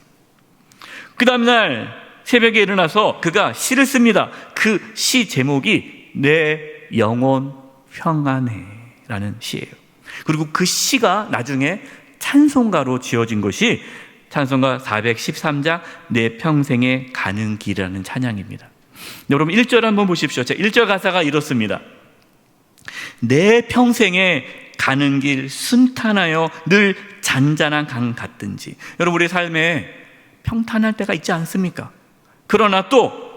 S4: 그 다음날 새벽에 일어나서 그가 시를 씁니다. 그 시 제목이 내 영혼 평안해라는 시예요. 그리고 그 시가 나중에 찬송가로 지어진 것이 찬송가 413장 내 평생에 가는 길이라는 찬양입니다. 여러분 1절 한번 보십시오. 1절 가사가 이렇습니다. 내 평생에 가는 길 순탄하여 늘 잔잔한 강 같든지. 여러분 우리 삶에 평탄할 때가 있지 않습니까? 그러나 또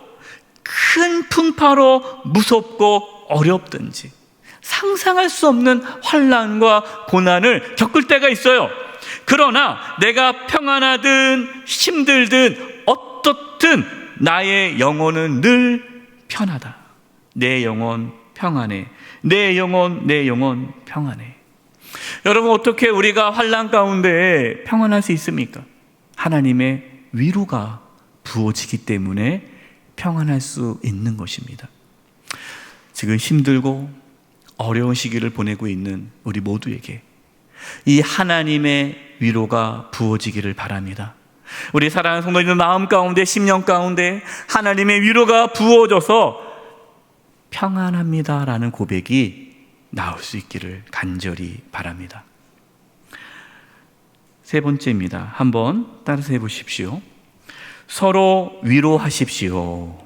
S4: 큰 풍파로 무섭고 어렵든지 상상할 수 없는 환난과 고난을 겪을 때가 있어요. 그러나 내가 평안하든 힘들든 어떻든 나의 영혼은 늘 편하다. 내 영혼 평안해. 내 영혼 평안해. 여러분 어떻게 우리가 환난 가운데 평안할 수 있습니까? 하나님의 위로가 부어지기 때문에 평안할 수 있는 것입니다. 지금 힘들고 어려운 시기를 보내고 있는 우리 모두에게 이 하나님의 위로가 부어지기를 바랍니다. 우리 사랑하는 성도님들 마음 가운데 심령 가운데 하나님의 위로가 부어져서 평안합니다라는 고백이 나올 수 있기를 간절히 바랍니다. 세 번째입니다. 한번 따라서 해보십시오. 서로 위로하십시오.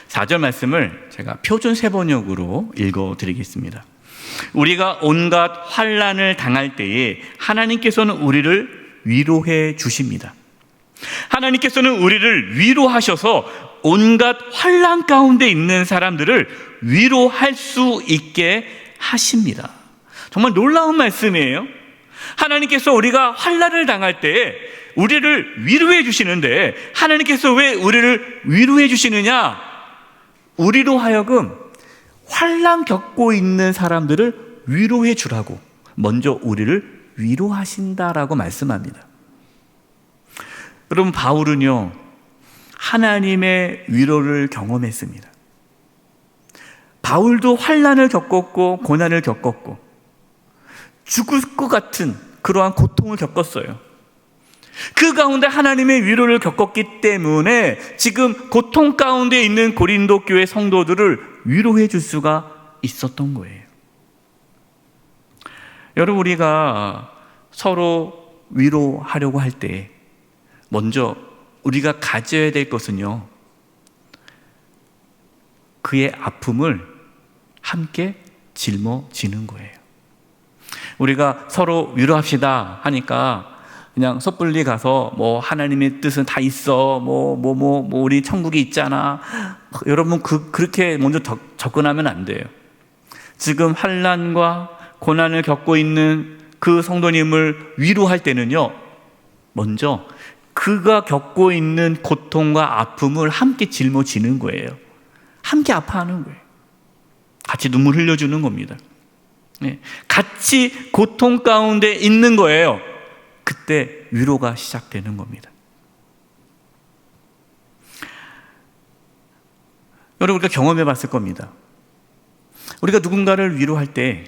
S4: 4절 말씀을 제가 표준 세번역으로 읽어드리겠습니다. 우리가 온갖 환난을 당할 때에 하나님께서는 우리를 위로해 주십니다. 하나님께서는 우리를 위로하셔서 온갖 환난 가운데 있는 사람들을 위로할 수 있게 하십니다. 정말 놀라운 말씀이에요. 하나님께서 우리가 환난을 당할 때에 우리를 위로해 주시는데 하나님께서 왜 우리를 위로해 주시느냐? 우리로 하여금 환난 겪고 있는 사람들을 위로해 주라고 먼저 우리를 위로하신다라고 말씀합니다. 여러분 바울은요 하나님의 위로를 경험했습니다. 바울도 환난을 겪었고 고난을 겪었고 죽을 것 같은 그러한 고통을 겪었어요. 그 가운데 하나님의 위로를 겪었기 때문에 지금 고통 가운데 있는 고린도 교회 성도들을 위로해 줄 수가 있었던 거예요. 여러분 우리가 서로 위로하려고 할 때 먼저 우리가 가져야 될 것은요 그의 아픔을 함께 짊어지는 거예요. 우리가 서로 위로합시다 하니까 그냥 섣불리 가서 뭐 하나님의 뜻은 다 있어 뭐 우리 천국이 있잖아. 여러분 그렇게 먼저 접근하면 안 돼요. 지금 환난과 고난을 겪고 있는 그 성도님을 위로할 때는요 먼저 그가 겪고 있는 고통과 아픔을 함께 짊어지는 거예요. 함께 아파하는 거예요. 같이 눈물 흘려주는 겁니다. 같이 고통 가운데 있는 거예요. 그때 위로가 시작되는 겁니다. 여러분 우리가 경험해 봤을 겁니다. 우리가 누군가를 위로할 때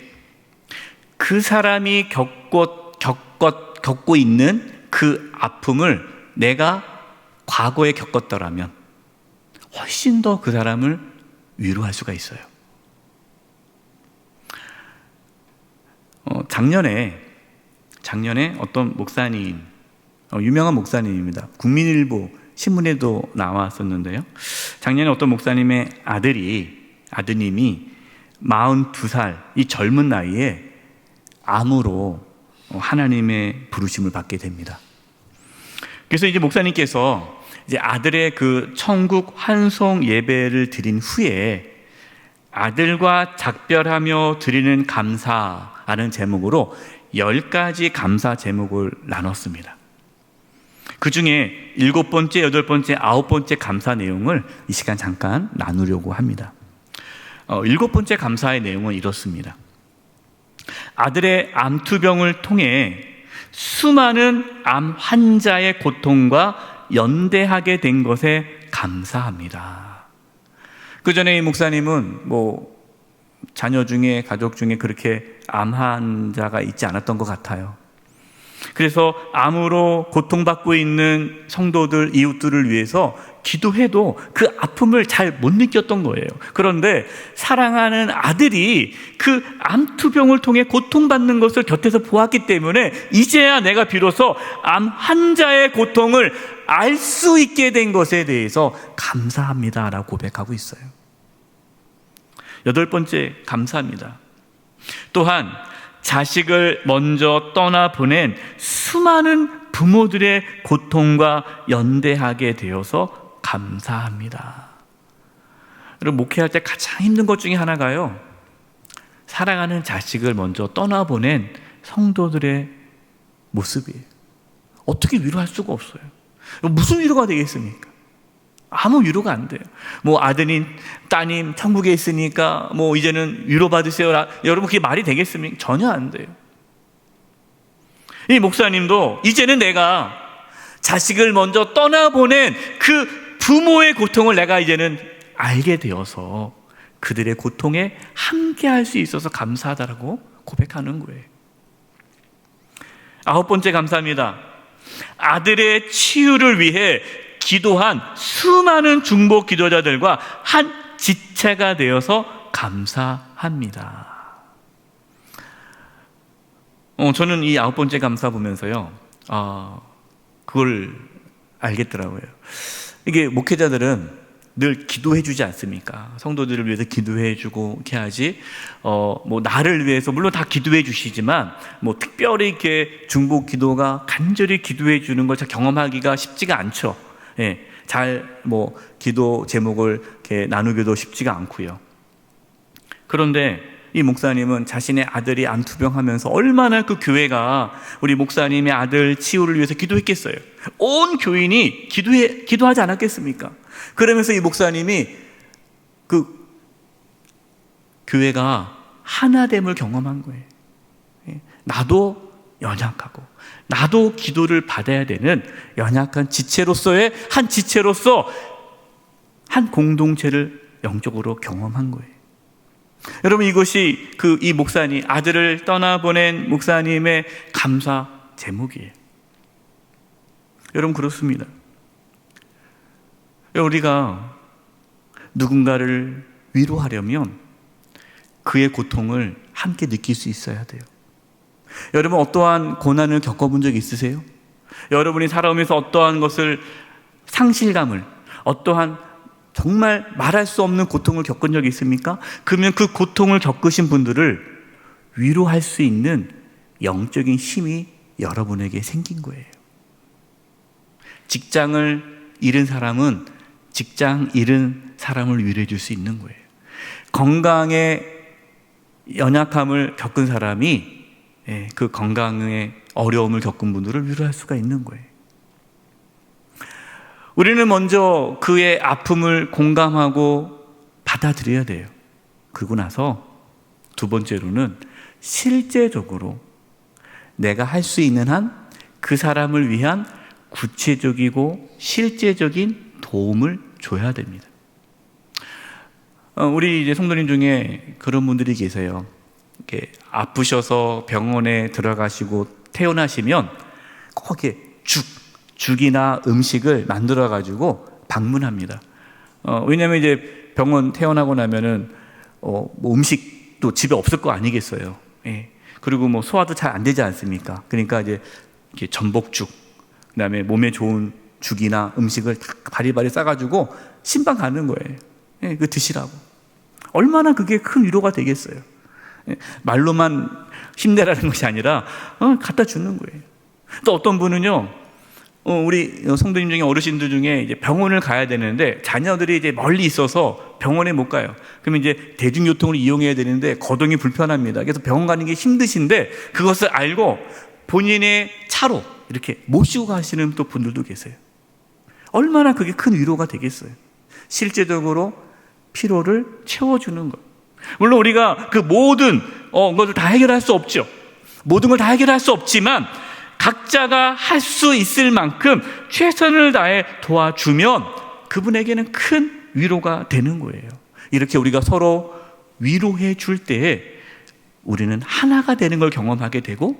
S4: 그 사람이 겪고 있는 그 아픔을 내가 과거에 겪었더라면 훨씬 더 그 사람을 위로할 수가 있어요. 작년에 어떤 목사님, 유명한 목사님입니다. 국민일보 신문에도 나왔었는데요. 작년에 어떤 목사님의 아드님이 42살 이 젊은 나이에 암으로 하나님의 부르심을 받게 됩니다. 그래서 이제 목사님께서 이제 아들의 그 천국 환송 예배를 드린 후에 아들과 작별하며 드리는 감사라는 제목으로 10가지 감사 제목을 나눴습니다. 그 중에 7번째, 8번째, 9번째 감사 내용을 이 시간 잠깐 나누려고 합니다. 7번째 감사의 내용은 이렇습니다. 아들의 암투병을 통해 수많은 암 환자의 고통과 연대하게 된 것에 감사합니다. 그 전에 이 목사님은 자녀 중에 가족 중에 그렇게 암 환자가 있지 않았던 것 같아요. 그래서 암으로 고통받고 있는 성도들, 이웃들을 위해서 기도해도 그 아픔을 잘 못 느꼈던 거예요. 그런데 사랑하는 아들이 그 암투병을 통해 고통받는 것을 곁에서 보았기 때문에 이제야 내가 비로소 암 환자의 고통을 알 수 있게 된 것에 대해서 감사합니다라고 고백하고 있어요. 8번째, 감사합니다. 또한 자식을 먼저 떠나보낸 수많은 부모들의 고통과 연대하게 되어서 감사합니다. 여러분, 목회할 때 가장 힘든 것 중에 하나가요, 사랑하는 자식을 먼저 떠나보낸 성도들의 모습이에요. 어떻게 위로할 수가 없어요. 무슨 위로가 되겠습니까? 아무 위로가 안 돼요. 뭐 아드님, 따님 천국에 있으니까 뭐 이제는 위로받으세요. 여러분, 그게 말이 되겠습니까? 전혀 안 돼요. 이 목사님도 이제는 내가 자식을 먼저 떠나보낸 그 부모의 고통을 내가 이제는 알게 되어서 그들의 고통에 함께할 수 있어서 감사하다라고 고백하는 거예요. 9번째, 감사합니다. 아들의 치유를 위해 기도한 수많은 중보 기도자들과 한 지체가 되어서 감사합니다. 저는 이 9번째 감사 보면서요, 그걸 알겠더라고요. 이게 목회자들은 늘 기도해 주지 않습니까? 성도들을 위해서 기도해 주고 이렇게 하지, 뭐 나를 위해서 물론 다 기도해 주시지만 뭐 특별히 이렇게 중보 기도가 간절히 기도해 주는 걸 경험하기가 쉽지가 않죠. 예, 잘 뭐 기도 제목을 이렇게 나누기도 쉽지가 않고요. 그런데 이 목사님은 자신의 아들이 암투병하면서 얼마나 그 교회가 우리 목사님의 아들 치유를 위해서 기도했겠어요. 온 교인이 기도하지 않았겠습니까? 그러면서 이 목사님이 그 교회가 하나됨을 경험한 거예요. 나도 연약하고 나도 기도를 받아야 되는 연약한 지체로서의 한 지체로서 한 공동체를 영적으로 경험한 거예요. 여러분, 이것이 이 목사님, 아들을 떠나보낸 목사님의 감사 제목이에요. 여러분, 그렇습니다. 우리가 누군가를 위로하려면 그의 고통을 함께 느낄 수 있어야 돼요. 여러분, 어떠한 고난을 겪어본 적 있으세요? 여러분이 살아오면서 어떠한 것을, 상실감을, 어떠한 정말 말할 수 없는 고통을 겪은 적이 있습니까? 그러면 그 고통을 겪으신 분들을 위로할 수 있는 영적인 힘이 여러분에게 생긴 거예요. 직장을 잃은 사람은 직장 잃은 사람을 위로해 줄 수 있는 거예요. 건강의 연약함을 겪은 사람이 그 건강의 어려움을 겪은 분들을 위로할 수가 있는 거예요. 우리는 먼저 그의 아픔을 공감하고 받아들여야 돼요. 그러고 나서 두 번째로는 실제적으로 내가 할 수 있는 한 그 사람을 위한 구체적이고 실제적인 도움을 줘야 됩니다. 우리 이제 성도님 중에 그런 분들이 계세요. 이렇게 아프셔서 병원에 들어가시고 퇴원하시면 꼭 이렇게 죽이나 음식을 만들어 가지고 방문합니다. 왜냐하면 이제 병원 퇴원하고 나면은 뭐 음식도 집에 없을 거 아니겠어요. 예. 그리고 뭐 소화도 잘 안 되지 않습니까? 그러니까 이제 이렇게 전복죽, 그다음에 몸에 좋은 죽이나 음식을 다 바리바리 싸가지고 신방 가는 거예요. 예, 그 드시라고. 얼마나 그게 큰 위로가 되겠어요. 예, 말로만 힘내라는 것이 아니라 갖다 주는 거예요. 또 어떤 분은요, 우리 성도님 중에 어르신들 중에 이제 병원을 가야 되는데 자녀들이 이제 멀리 있어서 병원에 못 가요. 그러면 이제 대중교통을 이용해야 되는데 거동이 불편합니다. 그래서 병원 가는 게 힘드신데 그것을 알고 본인의 차로 이렇게 모시고 가시는 또 분들도 계세요. 얼마나 그게 큰 위로가 되겠어요. 실제적으로 피로를 채워주는 것. 물론 우리가 그 모든 것을 다 해결할 수 없죠. 모든 걸 다 해결할 수 없지만 각자가 할 수 있을 만큼 최선을 다해 도와주면 그분에게는 큰 위로가 되는 거예요. 이렇게 우리가 서로 위로해 줄 때에 우리는 하나가 되는 걸 경험하게 되고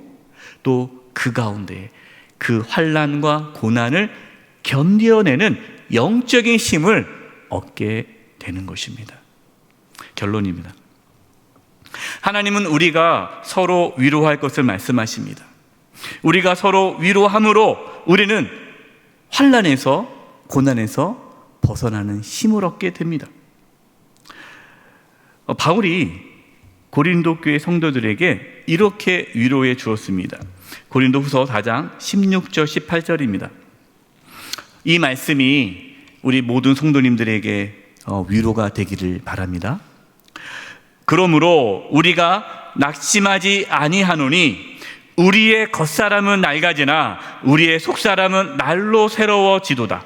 S4: 또 그 가운데 그 환난과 고난을 견뎌내는 영적인 힘을 얻게 되는 것입니다. 결론입니다. 하나님은 우리가 서로 위로할 것을 말씀하십니다. 우리가 서로 위로함으로 우리는 환난에서, 고난에서 벗어나는 힘을 얻게 됩니다. 바울이 고린도 교회 성도들에게 이렇게 위로해 주었습니다. 고린도 후서 4장 16절 18절입니다. 이 말씀이 우리 모든 성도님들에게 위로가 되기를 바랍니다. 그러므로 우리가 낙심하지 아니하노니 우리의 겉사람은 낡아지나 우리의 속사람은 날로 새로워지도다.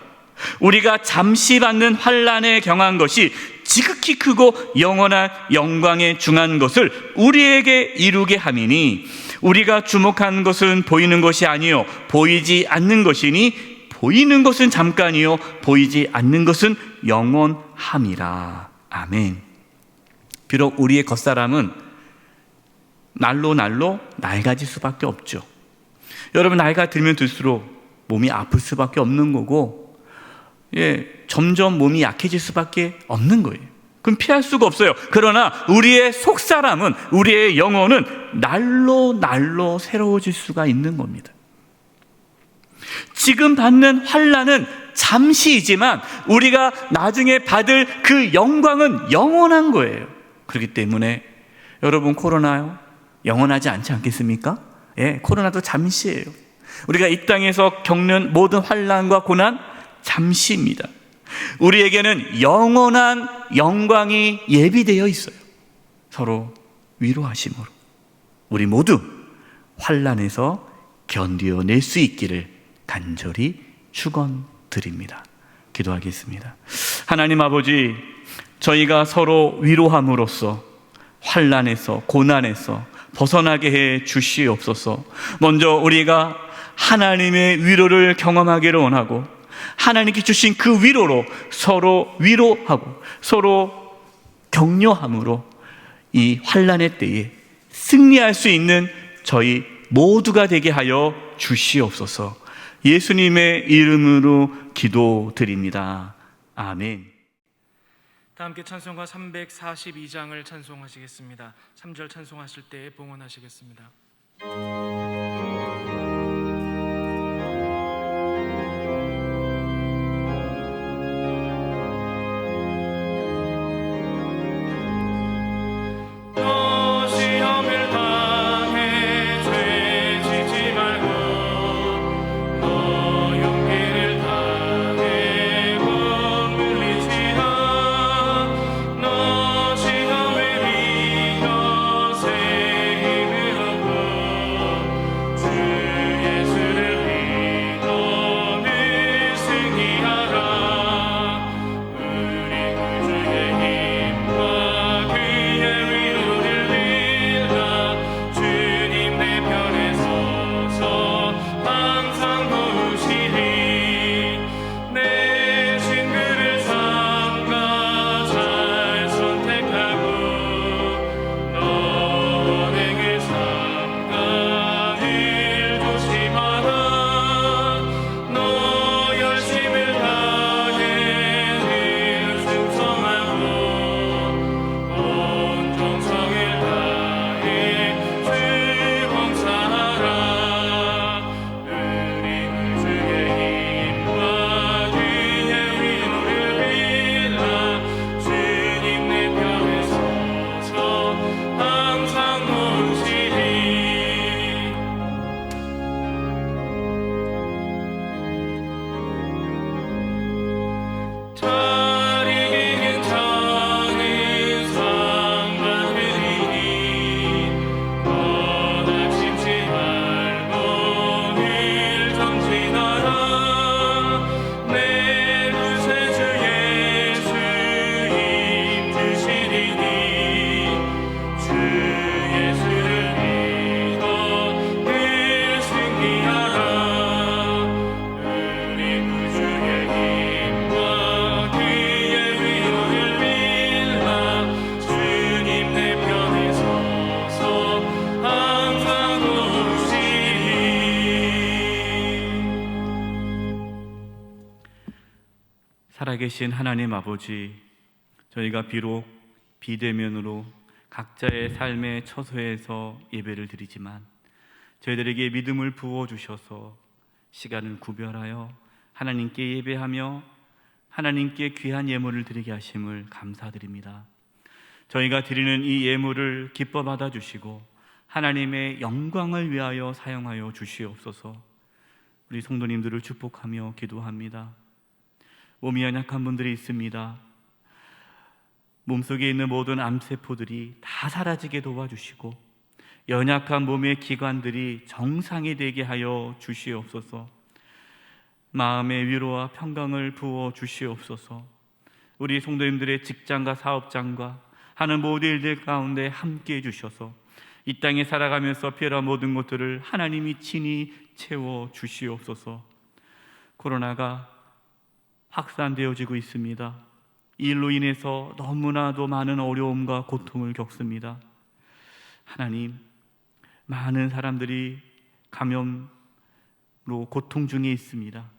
S4: 우리가 잠시 받는 환난에 경한 것이 지극히 크고 영원한 영광에 중한 것을 우리에게 이루게 함이니 우리가 주목한 것은 보이는 것이 아니요 보이지 않는 것이니 보이는 것은 잠깐이요 보이지 않는 것은 영원함이라. 아멘. 비록 우리의 겉사람은 날로 낡아질 수밖에 없죠. 여러분, 나이가 들면 들수록 몸이 아플 수밖에 없는 거고, 점점 몸이 약해질 수밖에 없는 거예요. 그럼 피할 수가 없어요. 그러나 우리의 속사람은, 우리의 영혼은 날로 새로워질 수가 있는 겁니다. 지금 받는 환난은 잠시이지만 우리가 나중에 받을 그 영광은 영원한 거예요. 그렇기 때문에 여러분, 코로나요? 영원하지 않지 않겠습니까? 코로나도 잠시예요. 우리가 이 땅에서 겪는 모든 환난과 고난 잠시입니다. 우리에게는 영원한 영광이 예비되어 있어요. 서로 위로하심으로 우리 모두 환난에서 견뎌낼 수 있기를 간절히 축원드립니다. 기도하겠습니다. 하나님 아버지, 저희가 서로 위로함으로써 환난에서, 고난에서 벗어나게 해 주시옵소서. 먼저 우리가 하나님의 위로를 경험하기를 원하고, 하나님께 주신 그 위로로 서로 위로하고 서로 격려함으로 이 환난의 때에 승리할 수 있는 저희 모두가 되게 하여 주시옵소서. 예수님의 이름으로 기도드립니다. 아멘.
S1: 다 함께 찬송가 342장을 찬송하시겠습니다. 3절 찬송하실 때 봉헌하시겠습니다.
S5: 주
S4: 살아계신 하나님 아버지, 저희가 비록 비대면으로 각자의 삶의 처소에서 예배를 드리지만 저희들에게 믿음을 부어주셔서 시간을 구별하여 하나님께 예배하며 하나님께 귀한 예물을 드리게 하심을 감사드립니다. 저희가 드리는 이 예물을 기뻐 받아주시고 하나님의 영광을 위하여 사용하여 주시옵소서. 우리 성도님들을 축복하며 기도합니다. 몸이 연약한 분들이 있습니다. 몸속에 있는 모든 암세포들이 다 사라지게 도와주시고 연약한 몸의 기관들이 정상이 되게 하여 주시옵소서. 마음의 위로와 평강을 부어 주시옵소서. 우리 성도님들의 직장과 사업장과 하는 모든 일들 가운데 함께해 주셔서 이 땅에 살아가면서 필요한 모든 것들을 하나님이 친히 채워 주시옵소서. 코로나가 확산되어지고 있습니다. 이 일로 인해서 너무나도 많은 어려움과 고통을 겪습니다. 하나님, 많은 사람들이 감염으로 고통 중에 있습니다.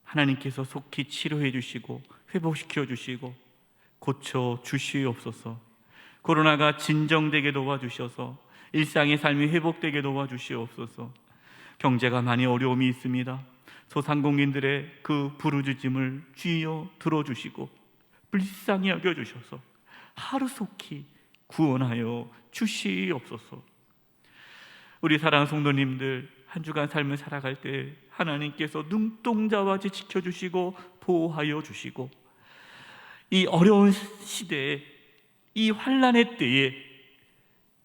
S4: 하나님께서 속히 치료해 주시고 회복시켜 주시고 고쳐 주시옵소서. 코로나가 진정되게 도와주셔서 일상의 삶이 회복되게 도와주시옵소서. 경제가 많이 어려움이 있습니다. 소상공인들의 그 부르짖음을 주여 들어주시고 불쌍히 여겨주셔서 하루속히 구원하여 주시옵소서. 우리 사랑하는 성도님들, 한 주간 삶을 살아갈 때 하나님께서 눈동자와같이 지켜주시고 보호하여 주시고 이 어려운 시대에, 이 환난의 때에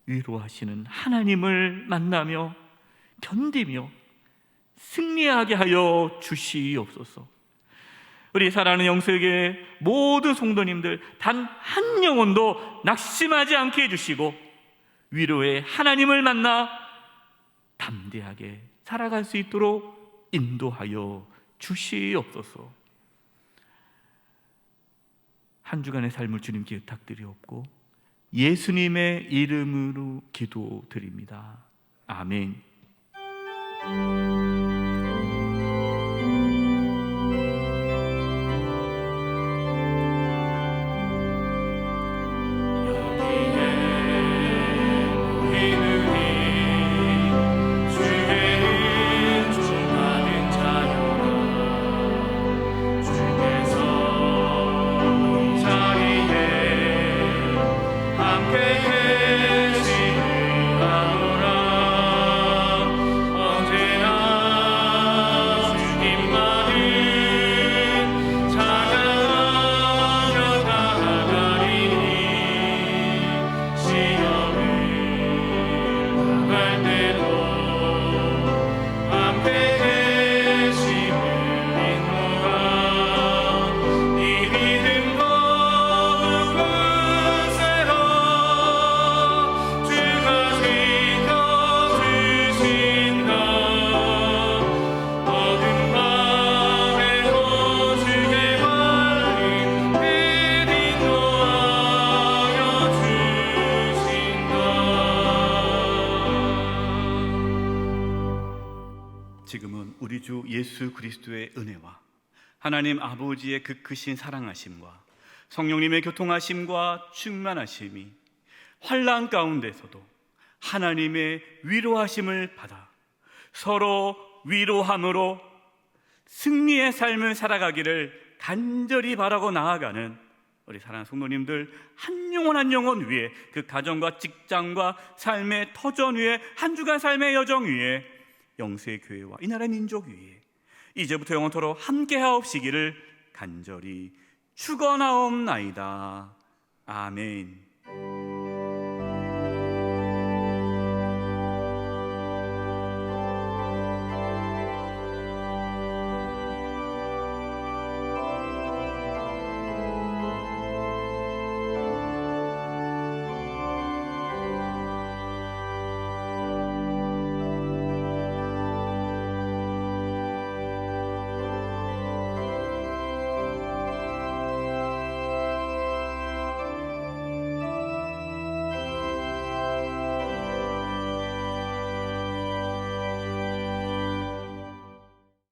S4: 위로하시는 하나님을 만나며 견디며 승리하게 하여 주시옵소서. 우리 사랑하는 영세계 모든 성도님들 단 한 영혼도 낙심하지 않게 해주시고 위로의 하나님을 만나 담대하게 살아갈 수 있도록 인도하여 주시옵소서. 한 주간의 삶을 주님께 부탁드리옵고 예수님의 이름으로 기도드립니다. 아멘.
S5: 지금은 우리 주 예수 그리스도의 은혜와 하나님 아버지의 그 크신 사랑하심과 성령님의 교통하심과 충만하심이 환난 가운데서도 하나님의 위로하심을 받아 서로 위로함으로 승리의 삶을 살아가기를 간절히 바라고 나아가는 우리 사랑하는 성도님들 한 영혼 한 영혼 위에, 그 가정과 직장과 삶의 터전 위에, 한 주간 삶의 여정 위에, 영세의 교회와 이 나라의 민족 위에 이제부터 영원토록 함께하옵시기를 간절히 축원하옵나이다. 아멘.